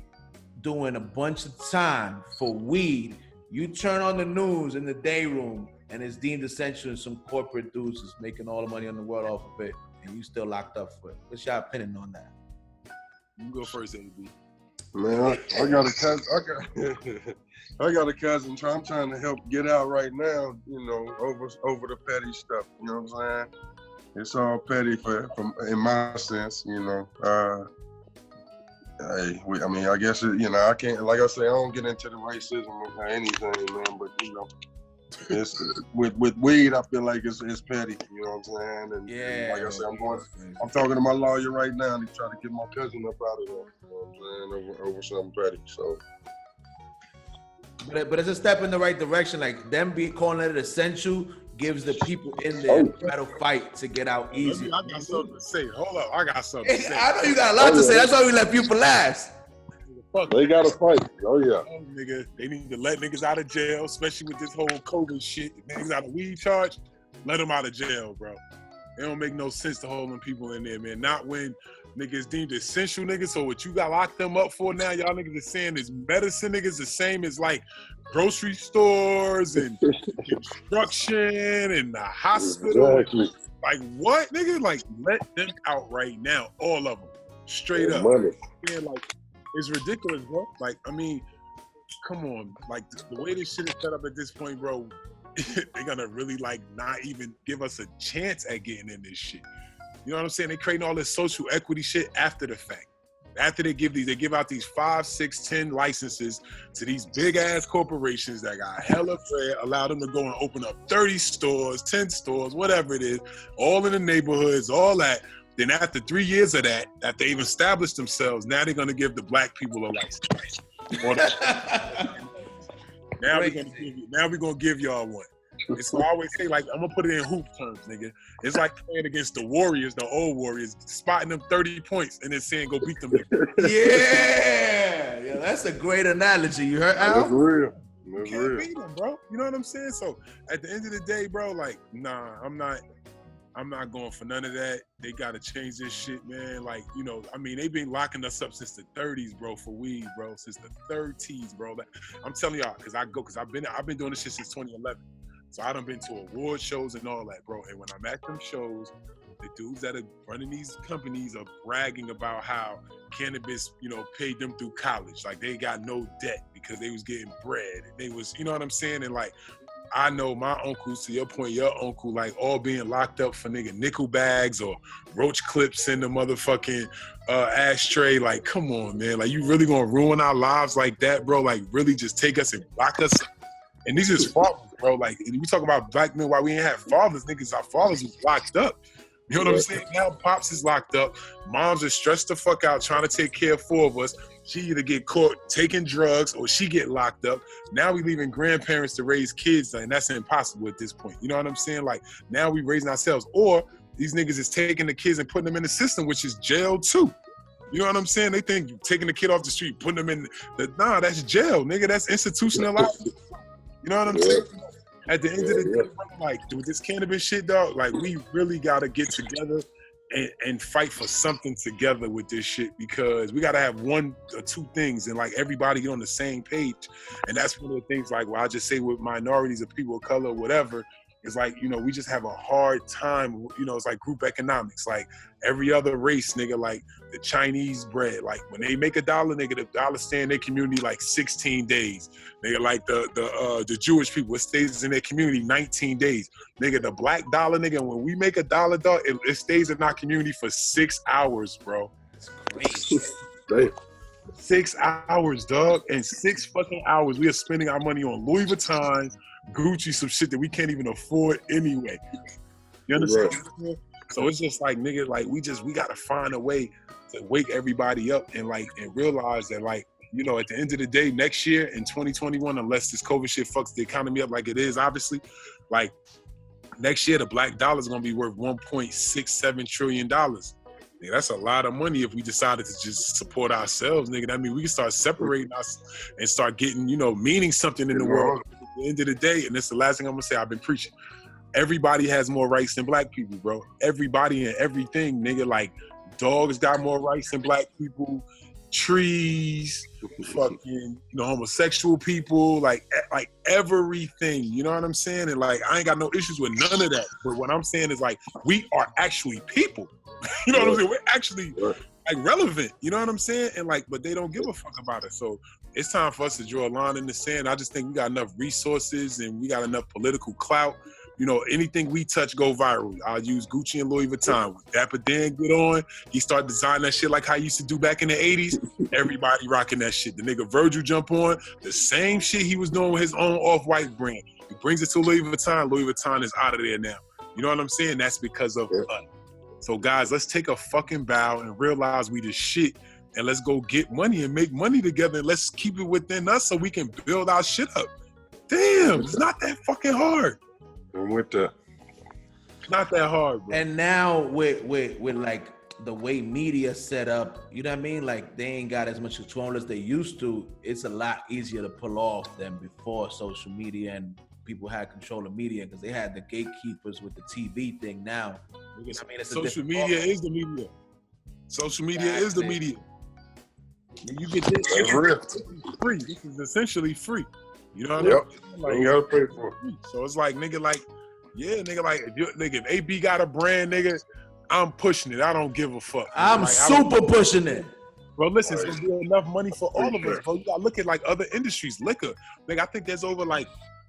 doing a bunch of time for weed. You turn on the news in the day room and it's deemed essential, and some corporate dudes is making all the money in the world off of it, and you still locked up for it. What's your opinion on that? You go first, AB. Man, I got a cousin. I got a cousin. I'm trying to help get out right now. You know, over the petty stuff. You know what I'm saying? It's all petty in my sense. You know. I guess I can't. Like I say, I don't get into the racism or anything, man. But you know, it's with weed. I feel like it's petty. You know what I'm saying? And like I said, I'm talking to my lawyer right now to try to get my cousin up out of there. You know what I'm saying? Over something petty. So. But it's a step in the right direction. Like them calling it essential gives the people in there try to fight to get out easy. I got something to say. Hold up, I got something to say. I know you got a lot to say. That's why we left you for last. They got to fight. Oh yeah. Oh, nigga, they need to let niggas out of jail, especially with this whole COVID shit. Niggas out of weed charge, let them out of jail, bro. It don't make no sense to hold them people in there, man. Not when niggas deemed essential, niggas. So what you got locked them up for now, y'all niggas are saying is medicine, niggas, the same as like grocery stores and construction and the hospital. Exactly. Like what, nigga? Like let them out right now, all of them, straight up. Money. Yeah, like it's ridiculous, bro. Like I mean, come on, like the way this shit is set up at this point, bro. They're gonna really like not even give us a chance at getting in this shit. You know what I'm saying? They creating all this social equity shit after the fact. After they give out these 5, 6, 10 licenses to these big ass corporations that got hella bread, allow them to go and open up 30 stores, 10 stores, whatever it is, all in the neighborhoods, all that. Then after 3 years of that, after they've established themselves, now they're gonna give the black people a license. Now we're gonna give y'all one. And so I always say, like, I'm gonna put it in hoop terms, nigga. It's like playing against the Warriors, the old Warriors, spotting them 30 points and then saying, go beat them. Yeah, that's a great analogy. You heard, Al? That's real. You can't beat them, bro. You know what I'm saying? So at the end of the day, bro, like, nah, I'm not going for none of that. They gotta change this shit, man. Like, you know, I mean, they've been locking us up since the 30s, bro, for weed, bro. Since the 30s, bro. Like, I'm telling y'all, cause I've been doing this shit since 2011. So I done been to award shows and all that, bro. And when I'm at them shows, the dudes that are running these companies are bragging about how cannabis, you know, paid them through college. Like they got no debt because they was getting bread. And they was, you know what I'm saying? And like, I know my uncles, to your point, your uncle, like all being locked up for nigga nickel bags or roach clips in the motherfucking ashtray. Like, come on, man. Like, you really gonna ruin our lives like that, bro? Like, really just take us and lock us up? And these is fathers, bro. Like, we talk about black men, why we ain't have fathers, niggas. Our fathers was locked up. You know what I'm saying? Now Pops is locked up. Moms are stressed the fuck out trying to take care of 4 of us. She either get caught taking drugs or she get locked up. Now we leaving grandparents to raise kids, and that's impossible at this point. You know what I'm saying? Like, now we raising ourselves. Or these niggas is taking the kids and putting them in the system, which is jail too. You know what I'm saying? They think taking the kid off the street, putting them in nah, that's jail, nigga. That's institutionalized. You know what I'm saying? At the end of the day, like, with this cannabis shit, dog, like, we really gotta get together and fight for something together with this shit, because we gotta have 1 or 2 things and like everybody get on the same page. And that's one of the things, like, well, I just say with minorities or people of color or whatever, it's like, you know, we just have a hard time, you know, it's like group economics. Like every other race, nigga, like the Chinese bread, like when they make $1, nigga, the dollar stay in their community like 16 days. Nigga, like the Jewish people, it stays in their community 19 days. Nigga, the black dollar, nigga, when we make $1, dog, it stays in our community for 6 hours, bro. That's crazy. 6 hours, dog. And 6 fucking hours, we are spending our money on Louis Vuitton, Gucci, some shit that we can't even afford anyway. You understand? Right. So it's just like, nigga, like we gotta find a way to wake everybody up and realize that, like, you know, at the end of the day, next year in 2021, unless this COVID shit fucks the economy up like it is, obviously, like next year the black dollar is gonna be worth $1.67 trillion. Nigga, that's a lot of money if we decided to just support ourselves, nigga. I mean, we can start separating us and start getting, you know, meaning something in the world. At the end of the day, and that's the last thing I'm gonna say, I've been preaching. Everybody has more rights than black people, bro. Everybody and everything, nigga. Like, dogs got more rights than black people. Trees, fucking, you know, homosexual people, like everything. You know what I'm saying? And like, I ain't got no issues with none of that. But what I'm saying is, like, we are actually people. You know what I'm saying? We're actually like relevant. You know what I'm saying? And like, but they don't give a fuck about it. So it's time for us to draw a line in the sand. I just think we got enough resources and we got enough political clout. You know, anything we touch go viral. I'll use Gucci and Louis Vuitton. When Dapper Dan get on, he start designing that shit like how he used to do back in the 80s. Everybody rocking that shit. The nigga Virgil jump on, the same shit he was doing with his own Off-White brand. He brings it to Louis Vuitton. Louis Vuitton is out of there now. You know what I'm saying? That's because of us. So guys, let's take a fucking bow and realize we the shit, and let's go get money and make money together, and let's keep it within us so we can build our shit up. Damn, it's not that fucking hard. I'm with that. Not that hard, bro. And now with like the way media set up, you know what I mean? Like, they ain't got as much control as they used to. It's a lot easier to pull off than before social media and people had control of media, because they had the gatekeepers with the TV thing now. I mean, it's social media is the media. Social media is the media. You get this, it's real. Free. This is essentially free. You know what I mean? Like, you gotta pay for it. So it's like, nigga, like, yeah, nigga, like, if AB got a brand, nigga, I'm pushing it. I don't give a fuck. I'm like, super pushing it. Bro, listen, it's gonna be enough money for all of us, bro. You gotta look at like other industries, liquor. Nigga, I think there's over like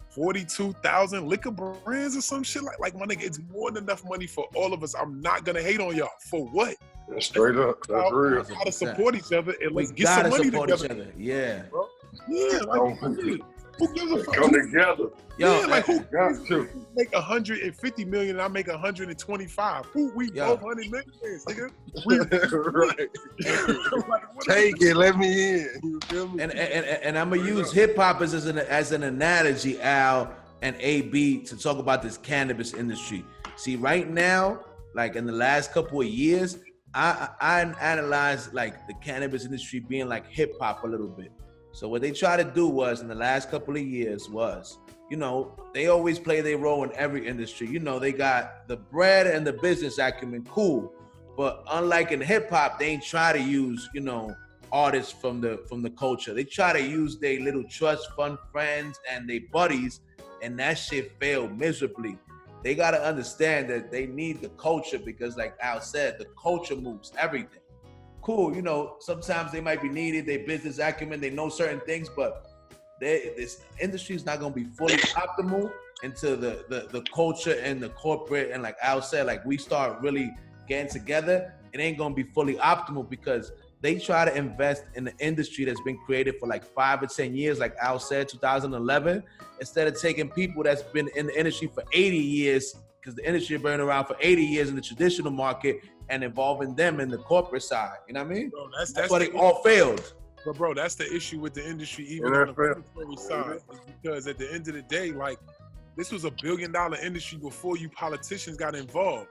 42,000 liquor brands or some shit. Like my nigga, it's more than enough money for all of us. I'm not gonna hate on y'all. For what? That's straight up. That's real. We gotta support each other and let's get some money together. Yeah. Bro. Yeah, like, who gives a fuck? Come together. Yo, yeah, like, who got to make 150 million and I make 125? Who we both 100 millionaires, nigga? Right. Take it, let me in. You feel me? And I'm gonna use hip hop as an analogy, Al and AB, to talk about this cannabis industry. See, right now, like in the last couple of years, I analyzed like the cannabis industry being like hip hop a little bit. So what they try to do was, in the last couple of years, was, you know, they always play their role in every industry. You know, they got the bread and the business acumen, cool. But unlike in hip hop, they ain't try to use, you know, artists from the culture. They try to use their little trust fund friends and their buddies, and that shit failed miserably. They gotta understand that they need the culture, because like Al said, the culture moves everything. Cool, you know, sometimes they might be needed, their business acumen, they know certain things, but this industry is not going to be fully optimal into the culture and the corporate, and like Al said, like we start really getting together, it ain't gonna be fully optimal because they try to invest in the industry that's been created for like 5 or 10 years, like Al said, 2011, instead of taking people that's been in the industry for 80 years, because the industry has been around for 80 years in the traditional market, and involving them in the corporate side. You know what I mean? Bro, that's why they all failed. But bro, that's the issue with the industry, even on the predatory side, is because at the end of the day, like, this was $1 billion industry before you politicians got involved.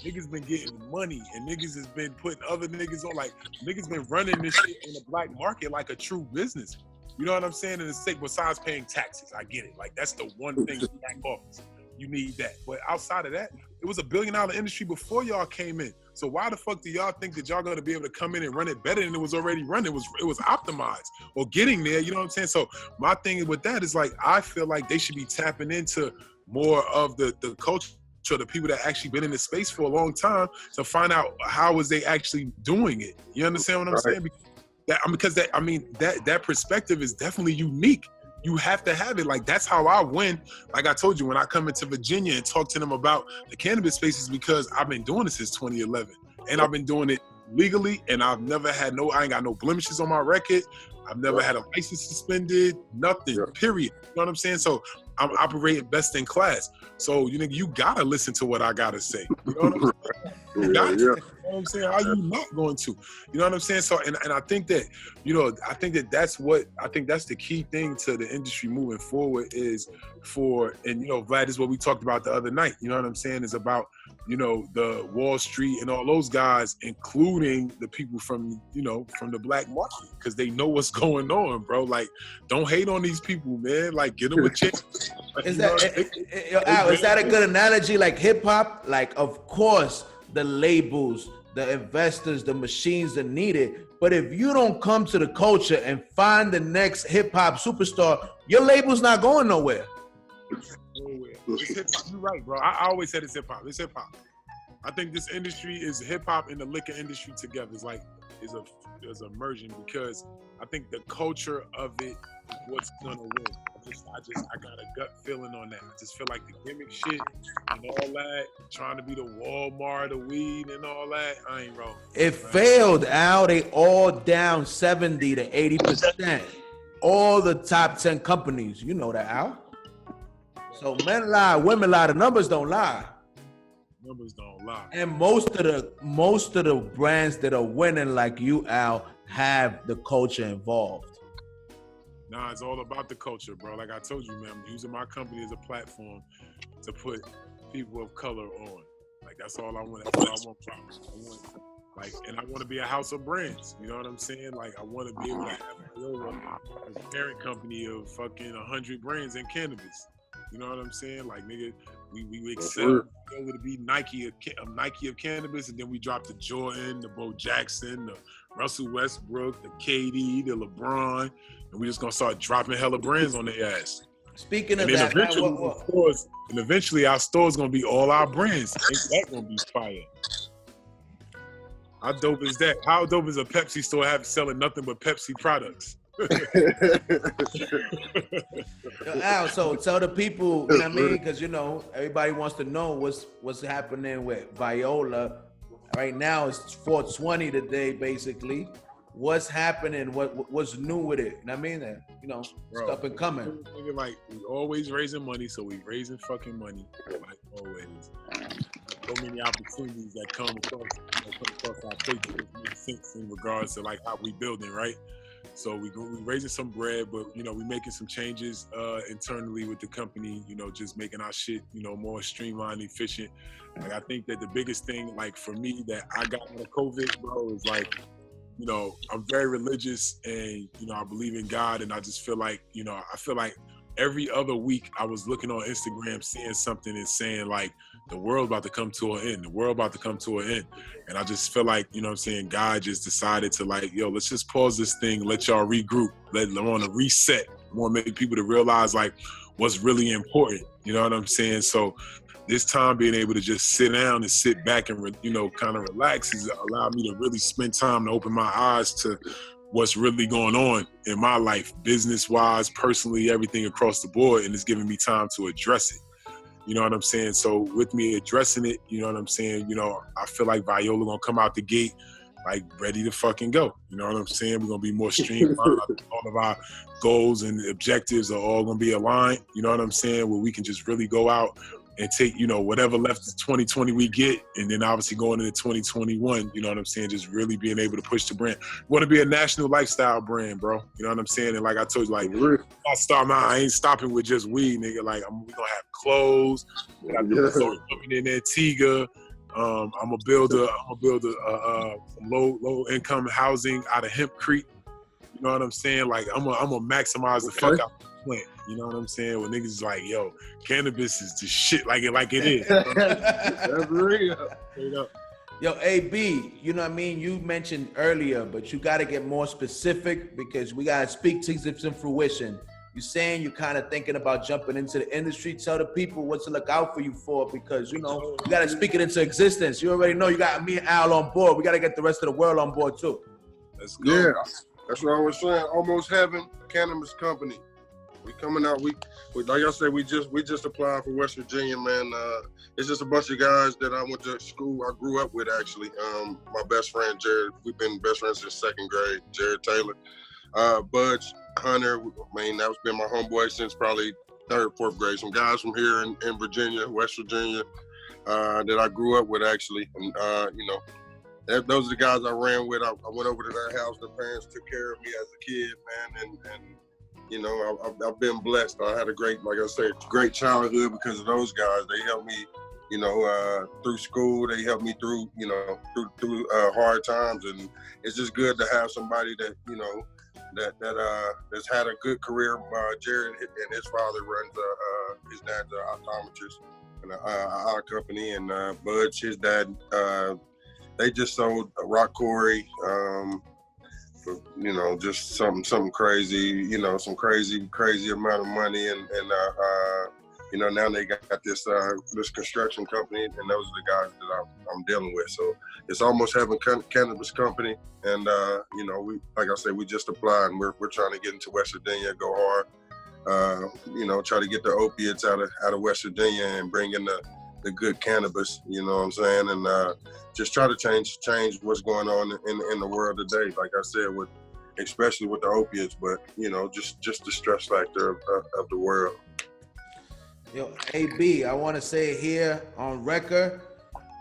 Niggas been getting money, and niggas has been putting other niggas on. Like, niggas been running this shit in the black market like a true business. You know what I'm saying? And it's sick, besides paying taxes, I get it. Like, that's the one thing in back office. You need that. But outside of that, it was $1 billion industry before y'all came in. So why the fuck do y'all think that y'all gonna be able to come in and run it better than it was already running? It was optimized or getting there, you know what I'm saying? So my thing with that is, like, I feel like they should be tapping into more of the culture, the people that actually been in the space for a long time, to find out how is they actually doing it. You understand what I'm saying? Because that perspective is definitely unique. You have to have it. Like, that's how I win. Like I told you, when I come into Virginia and talk to them about the cannabis spaces, because I've been doing it since 2011, and I've been doing it legally, and I've never had I ain't got no blemishes on my record. I've never had a license suspended, nothing, period. You know what I'm saying? So I'm operating best in class. So you gotta listen to what I gotta say. You know what I'm saying? You know what I'm saying? How you not going to? You know what I'm saying? So and I think that, I think that's the key thing to the industry moving forward is Vlad, is what we talked about the other night. You know what I'm saying? Is about, the Wall Street and all those guys, including the people from the black market, because they know what's going on, bro. Like, don't hate on these people, man. Like, get them a chance. Is that a good analogy? Like hip hop, like, of course, the labels, the investors, the machines are needed. But if you don't come to the culture and find the next hip hop superstar, your label's not going nowhere. It's hip hop. You're right, bro. I always said it's hip hop. It's hip hop. I think this industry is hip hop and the liquor industry together. It's like is a merging, because I think the culture of it is what's gonna win. I got a gut feeling on that. I just feel like the gimmick shit and all that, trying to be the Walmart of weed and all that, I ain't wrong. It failed, Al. They all down 70 to 80%. All the top 10 companies. You know that, Al. So men lie, women lie. The numbers don't lie. Numbers don't lie. And most of the brands that are winning, like you, Al, have the culture involved. Nah, it's all about the culture, bro. Like I told you, man, I'm using my company as a platform to put people of color on. Like, that's all I want. That's all I want. And I want to be a house of brands. You know what I'm saying? Like, I want to be able to have Viola as a parent company of fucking 100 brands in cannabis. You know what I'm saying? Like, nigga, we excel to be Nike of cannabis, and then we drop the Jordan, the Bo Jackson, the Russell Westbrook, the KD, the LeBron, and we just gonna start dropping hella brands on their ass. Speaking of that, eventually our store's gonna be all our brands. Ain't that gonna be fire? How dope is that? How dope is a Pepsi store selling nothing but Pepsi products? Al, so tell the people, you know what I mean? Because everybody wants to know what's happening with Viola. Right now it's 420 today, basically. What's happening? What's new with it? You know what I mean? Bro, stuff and coming. Like, we always raising money, so we raising fucking money, like always. So many opportunities that come across our plate that make sense in regards to like how we building, right? So we raising some bread, but we making some changes internally with the company. Just making our shit more streamlined, efficient. Like, I think that the biggest thing, like, for me that I got out of COVID, bro, is like, I'm very religious, and I believe in God, and I just feel like I feel like every other week I was looking on Instagram, seeing something and saying like, the world about to come to an end. The world about to come to an end. And I just feel like, God just decided to like, let's just pause this thing. Let y'all regroup. I want to reset. I want to make people to realize like what's really important. You know what I'm saying? So this time being able to just sit down and sit back and, kind of relax has allowed me to really spend time to open my eyes to what's really going on in my life, business-wise, personally, everything across the board, and it's giving me time to address it. You know what I'm saying? So with me addressing it, you know what I'm saying? You know, I feel like Viola gonna come out the gate like ready to fucking go. You know what I'm saying? We're gonna be more streamlined. All of our goals and objectives are all gonna be aligned. You know what I'm saying? Where we can just really go out and take, you know, whatever left of 2020 we get, and then obviously going into 2021, you know what I'm saying? Just really being able to push the brand. We want to be a national lifestyle brand, bro. You know what I'm saying? And like I told you, like, I ain't stopping with just weed, nigga. Like, we gonna have clothes. We got coming in Antigua. I'm gonna build a low income housing out of Hemp Creek. You know what I'm saying? Like, I'm gonna maximize the fuck out the plant. You know what I'm saying? When niggas is like, yo, cannabis is the shit, like it is. That's real. Yo, AB, you know what I mean? You mentioned earlier, but you got to get more specific because we got to speak things into fruition. You're saying you're kind of thinking about jumping into the industry. Tell the people what to look out for you for because, you know, you got to speak it into existence. You already know you got me and Al on board. We got to get the rest of the world on board too. Let's go. Yeah, that's what I was saying. Almost Heaven Cannabis Company. We coming out. We like I said, we just applied for West Virginia, man. It's just a bunch of guys that I went to school. I grew up with actually. My best friend Jared. We've been best friends since 2nd grade. Jared Taylor, Budge Hunter. I mean, that's been my homeboy since probably 3rd, 4th grade. Some guys from here in Virginia, West Virginia, that I grew up with actually, and you know. Those are the guys I ran with. I went over to their house. Their parents took care of me as a kid, man, and you know, I've been blessed. I had a great, like I said, great childhood because of those guys. They helped me, you know, through school. They helped me through, you know, through hard times, and it's just good to have somebody that, you know, that's had a good career. Jared and his father runs his dad's an optometrist in an eye company, and Budge, his dad. They just sold a rock quarry, for, you know, just something crazy, you know, some crazy amount of money, and you know, now they got this construction company, and those are the guys that I'm dealing with. So it's Almost Heaven Cannabis Company, and you know, we, like I said, we just applied, and we're trying to get into West Virginia, go hard, you know, try to get the opiates out of West Virginia and bring in the good cannabis, you know what I'm saying, and just try to change what's going on in the world today. Like I said, especially with the opiates, but you know, just the stress factor of the world. Yo, AB, I want to say here on record,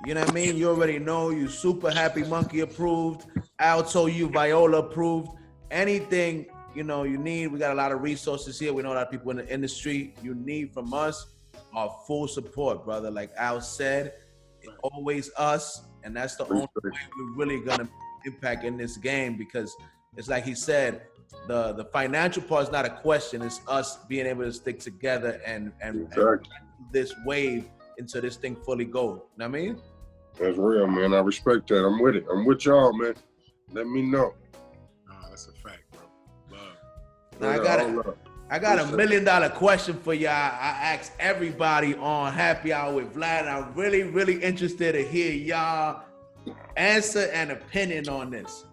you know what I mean? You already know you super Happy Munkey approved. Al told you Viola approved. Anything, you know, you need, we got a lot of resources here. We know a lot of people in the industry. You need from us our full support, brother. Like Al said, it's always us, and that's the only way we're really gonna impact in this game, because it's like he said, the financial part is not a question. It's us being able to stick together and this wave until this thing fully goes. You know what I mean? That's real, man. I respect that. I'm with it. I'm with y'all, man. Let me know. That's a fact, bro. Love. Now, I got $1 million question for y'all. I asked everybody on Happy Hour with Vlad, and I'm really, really interested to hear y'all answer and opinion on this.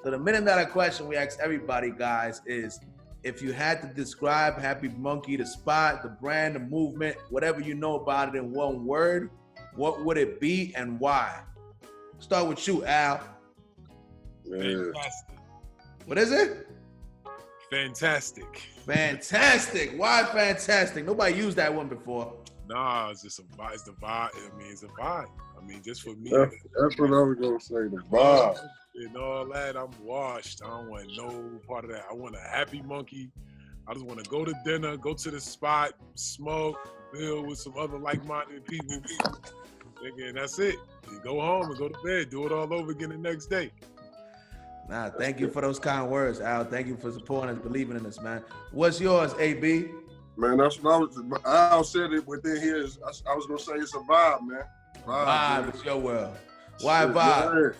So the $1 million question we asked everybody, guys, is if you had to describe Happy Munkey, the spot, the brand, the movement, whatever you know about it in one word, what would it be and why? Start with you, Al. Fantastic. What is it? Fantastic. Fantastic. Why fantastic? Nobody used that one before. Nah, it's just it's the vibe. I mean, it's a vibe. I mean, just for me. That's what I was gonna say. The vibe. And all that, I'm washed. I don't want no part of that. I want a happy monkey. I just want to go to dinner, go to the spot, smoke, build with some other like-minded people. And that's it. You go home and go to bed. Do it all over again the next day. Nah, thank you for those kind words, Al. Thank you for supporting us, believing in us, man. What's yours, AB? Man, that's what Al said it within here. I was gonna say it's a vibe, man. Vibe, it's your world. Why vibe?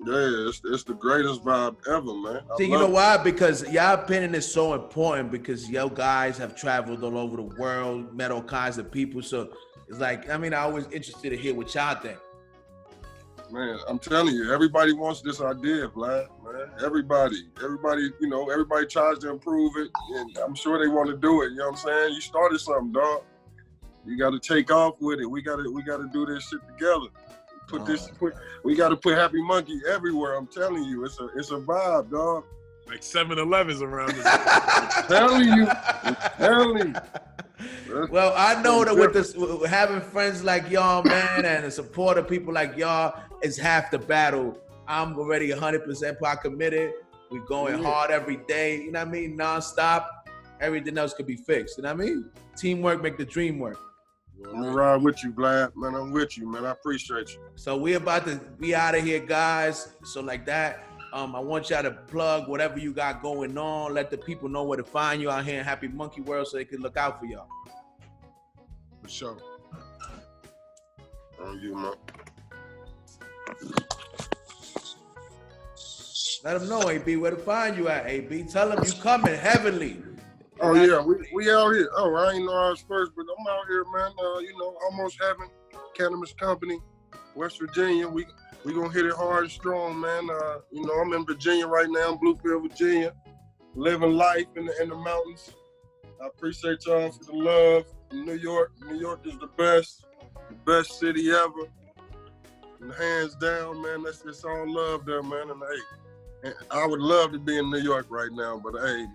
Yeah, it's the greatest vibe ever, man. See, you know why? Because y'all opinion is so important, because yo guys have traveled all over the world, met all kinds of people. So it's like, I mean, I'm always interested to hear what y'all think. Man, I'm telling you, everybody wants this idea, Vlad, man. Everybody, you know, everybody tries to improve it, and I'm sure they want to do it, you know what I'm saying? You started something, dog. You got to take off with it. We got to do this shit together. We got to put Happy Munkey everywhere. I'm telling you, it's a vibe, dog. Like 7-Elevens around this. I'm telling you. Well, I know that with having friends like y'all, man, and the support of people like y'all is half the battle. I'm already 100% pot committed. We're going hard every day. You know what I mean? Non-stop. Everything else could be fixed. You know what I mean? Teamwork make the dream work. I'm gonna ride with you, Vlad. Man, I'm with you, man. I appreciate you. So we about to be out of here, guys. So like that, I want y'all to plug whatever you got going on. Let the people know where to find you out here in Happy Munkey World so they can look out for y'all. For sure. On you, man. Let them know, AB, where to find you at, AB. Tell them you coming heavily. Oh yeah, we out here. Oh, I ain't know I was first, but I'm out here, man. Almost having cannabis company, West Virginia. We gonna hit it hard and strong, man. I'm in Virginia right now, Bluefield, Virginia, living life in the mountains. I appreciate y'all for the love. New York is the best city ever. And hands down, man, it's all love there, man. And hey, I would love to be in New York right now, but hey,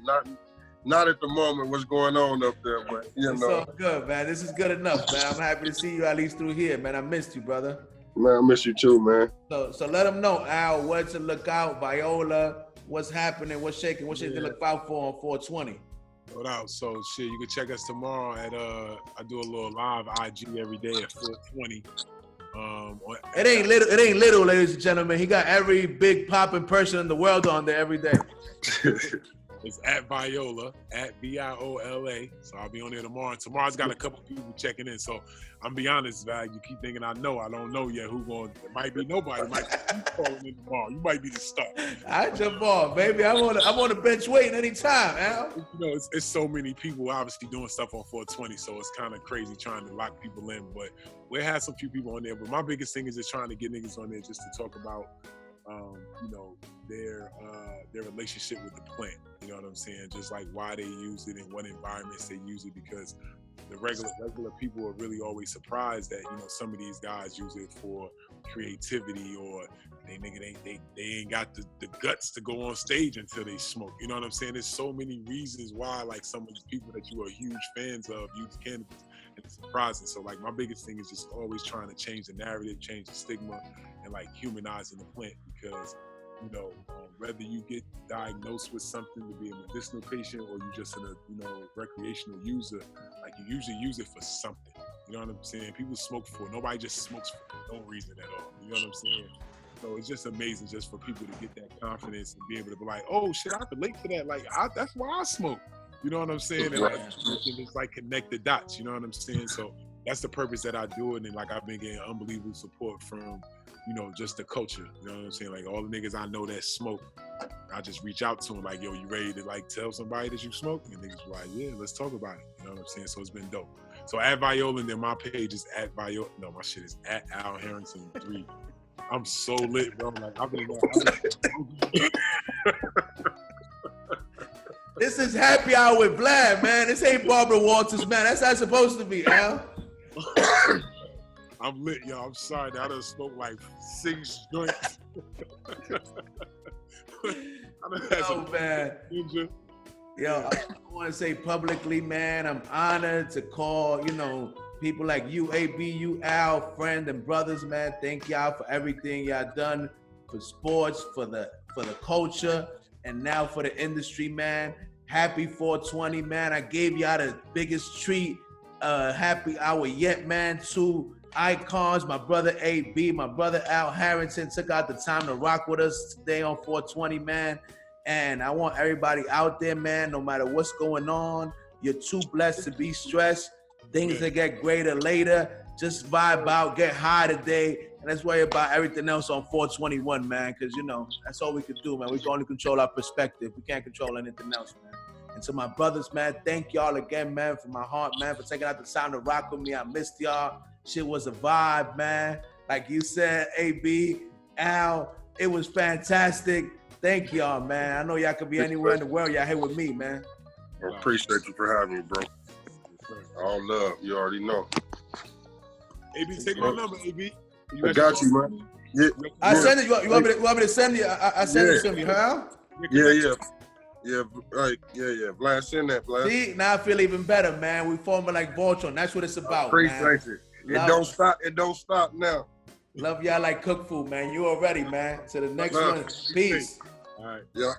not at the moment what's going on up there, but It's all good, man. This is good enough, man. I'm happy to see you at least through here, man. I missed you, brother. Man, I miss you too, man. So let them know, Al, what to look out, Viola, what's happening, what's shaking, what shit to look out for on 420. No doubt. So shit, you can check us tomorrow at I do a little live IG every day at 420. It ain't little, ladies and gentlemen. He got every big popping person in the world on there every day. It's at Viola, at Viola. So I'll be on there tomorrow. And tomorrow's got a couple people checking in. So I'm be honest, Vlad, you keep thinking I don't know yet who going. It might be nobody. It might be you calling in tomorrow. You might be the star. I jump off, baby. I'm on the bench waiting anytime, Al. You know, it's so many people obviously doing stuff on 420, so it's kind of crazy trying to lock people in. But we have some few people on there. But my biggest thing is just trying to get niggas on there just to talk about, their relationship with the plant. You know what I'm saying? Just like why they use it and what environments they use it, because the regular people are really always surprised that, some of these guys use it for creativity, or they ain't got the guts to go on stage until they smoke. You know what I'm saying? There's so many reasons why, like, some of the people that you are huge fans of use cannabis, and it's surprising. So like my biggest thing is just always trying to change the narrative, change the stigma, and like humanizing the plant, because whether you get diagnosed with something to be a medicinal patient or you just a recreational user, like you usually use it for something. You know what I'm saying? People smoke for, nobody just smokes for no reason at all. You know what I'm saying? So it's just amazing just for people to get that confidence and be able to be like, oh shit, I relate to that. Like that's why I smoke. You know what I'm saying? And like you can just like connect the dots. You know what I'm saying? So that's the purpose that I do it. And like I've been getting unbelievable support from just the culture, you know what I'm saying? Like all the niggas I know that smoke, I just reach out to them like, yo, you ready to like tell somebody that you smoke? And niggas be like, yeah, let's talk about it. You know what I'm saying? So it's been dope. So at Viola, and then my page is at Viola. No, my shit is at Al Harrington 3. I'm so lit, bro. Like I've been This is Happy Hour with Vlad, man. This ain't Barbara Walters, man. That's how it's supposed to be, Al. I'm lit, y'all. I'm sorry that I done smoked like 6 joints. Man. Yo, I want to say publicly, man, I'm honored to call, people like you, AB, you, Al, friend and brothers, man. Thank y'all for everything y'all done for sports, for the culture, and now for the industry, man. Happy 420, man. I gave y'all the biggest treat, happy hour yet, man. 2 icons, my brother AB, my brother Al Harrington took out the time to rock with us today on 420, man. And I want everybody out there, man, no matter what's going on, you're too blessed to be stressed. Things that get greater later. Just vibe out, get high today, and let's worry about everything else on 421, man, because, that's all we can do, man. We can only control our perspective. We can't control anything else, man. And to my brothers, man, thank y'all again, man, from my heart, man, for taking out the time to rock with me. I missed y'all. Shit was a vibe, man. Like you said, AB, Al, it was fantastic. Thank y'all, man. I know y'all could be anywhere in the world. Y'all here with me, man. I appreciate you for having me, bro. All love. You already know. AB, take my number, AB. I got you, man. Yeah. I send it. You want me to send you? I send it to you, huh? Yeah, right. Yeah. Vlad, send that, Vlad. See, now I feel even better, man. We forming like Voltron. That's what it's about, Appreciate man. it. It don't stop. It don't stop now. Love y'all like cook food, man. You already, man. To the next one. Peace. All right. Yeah.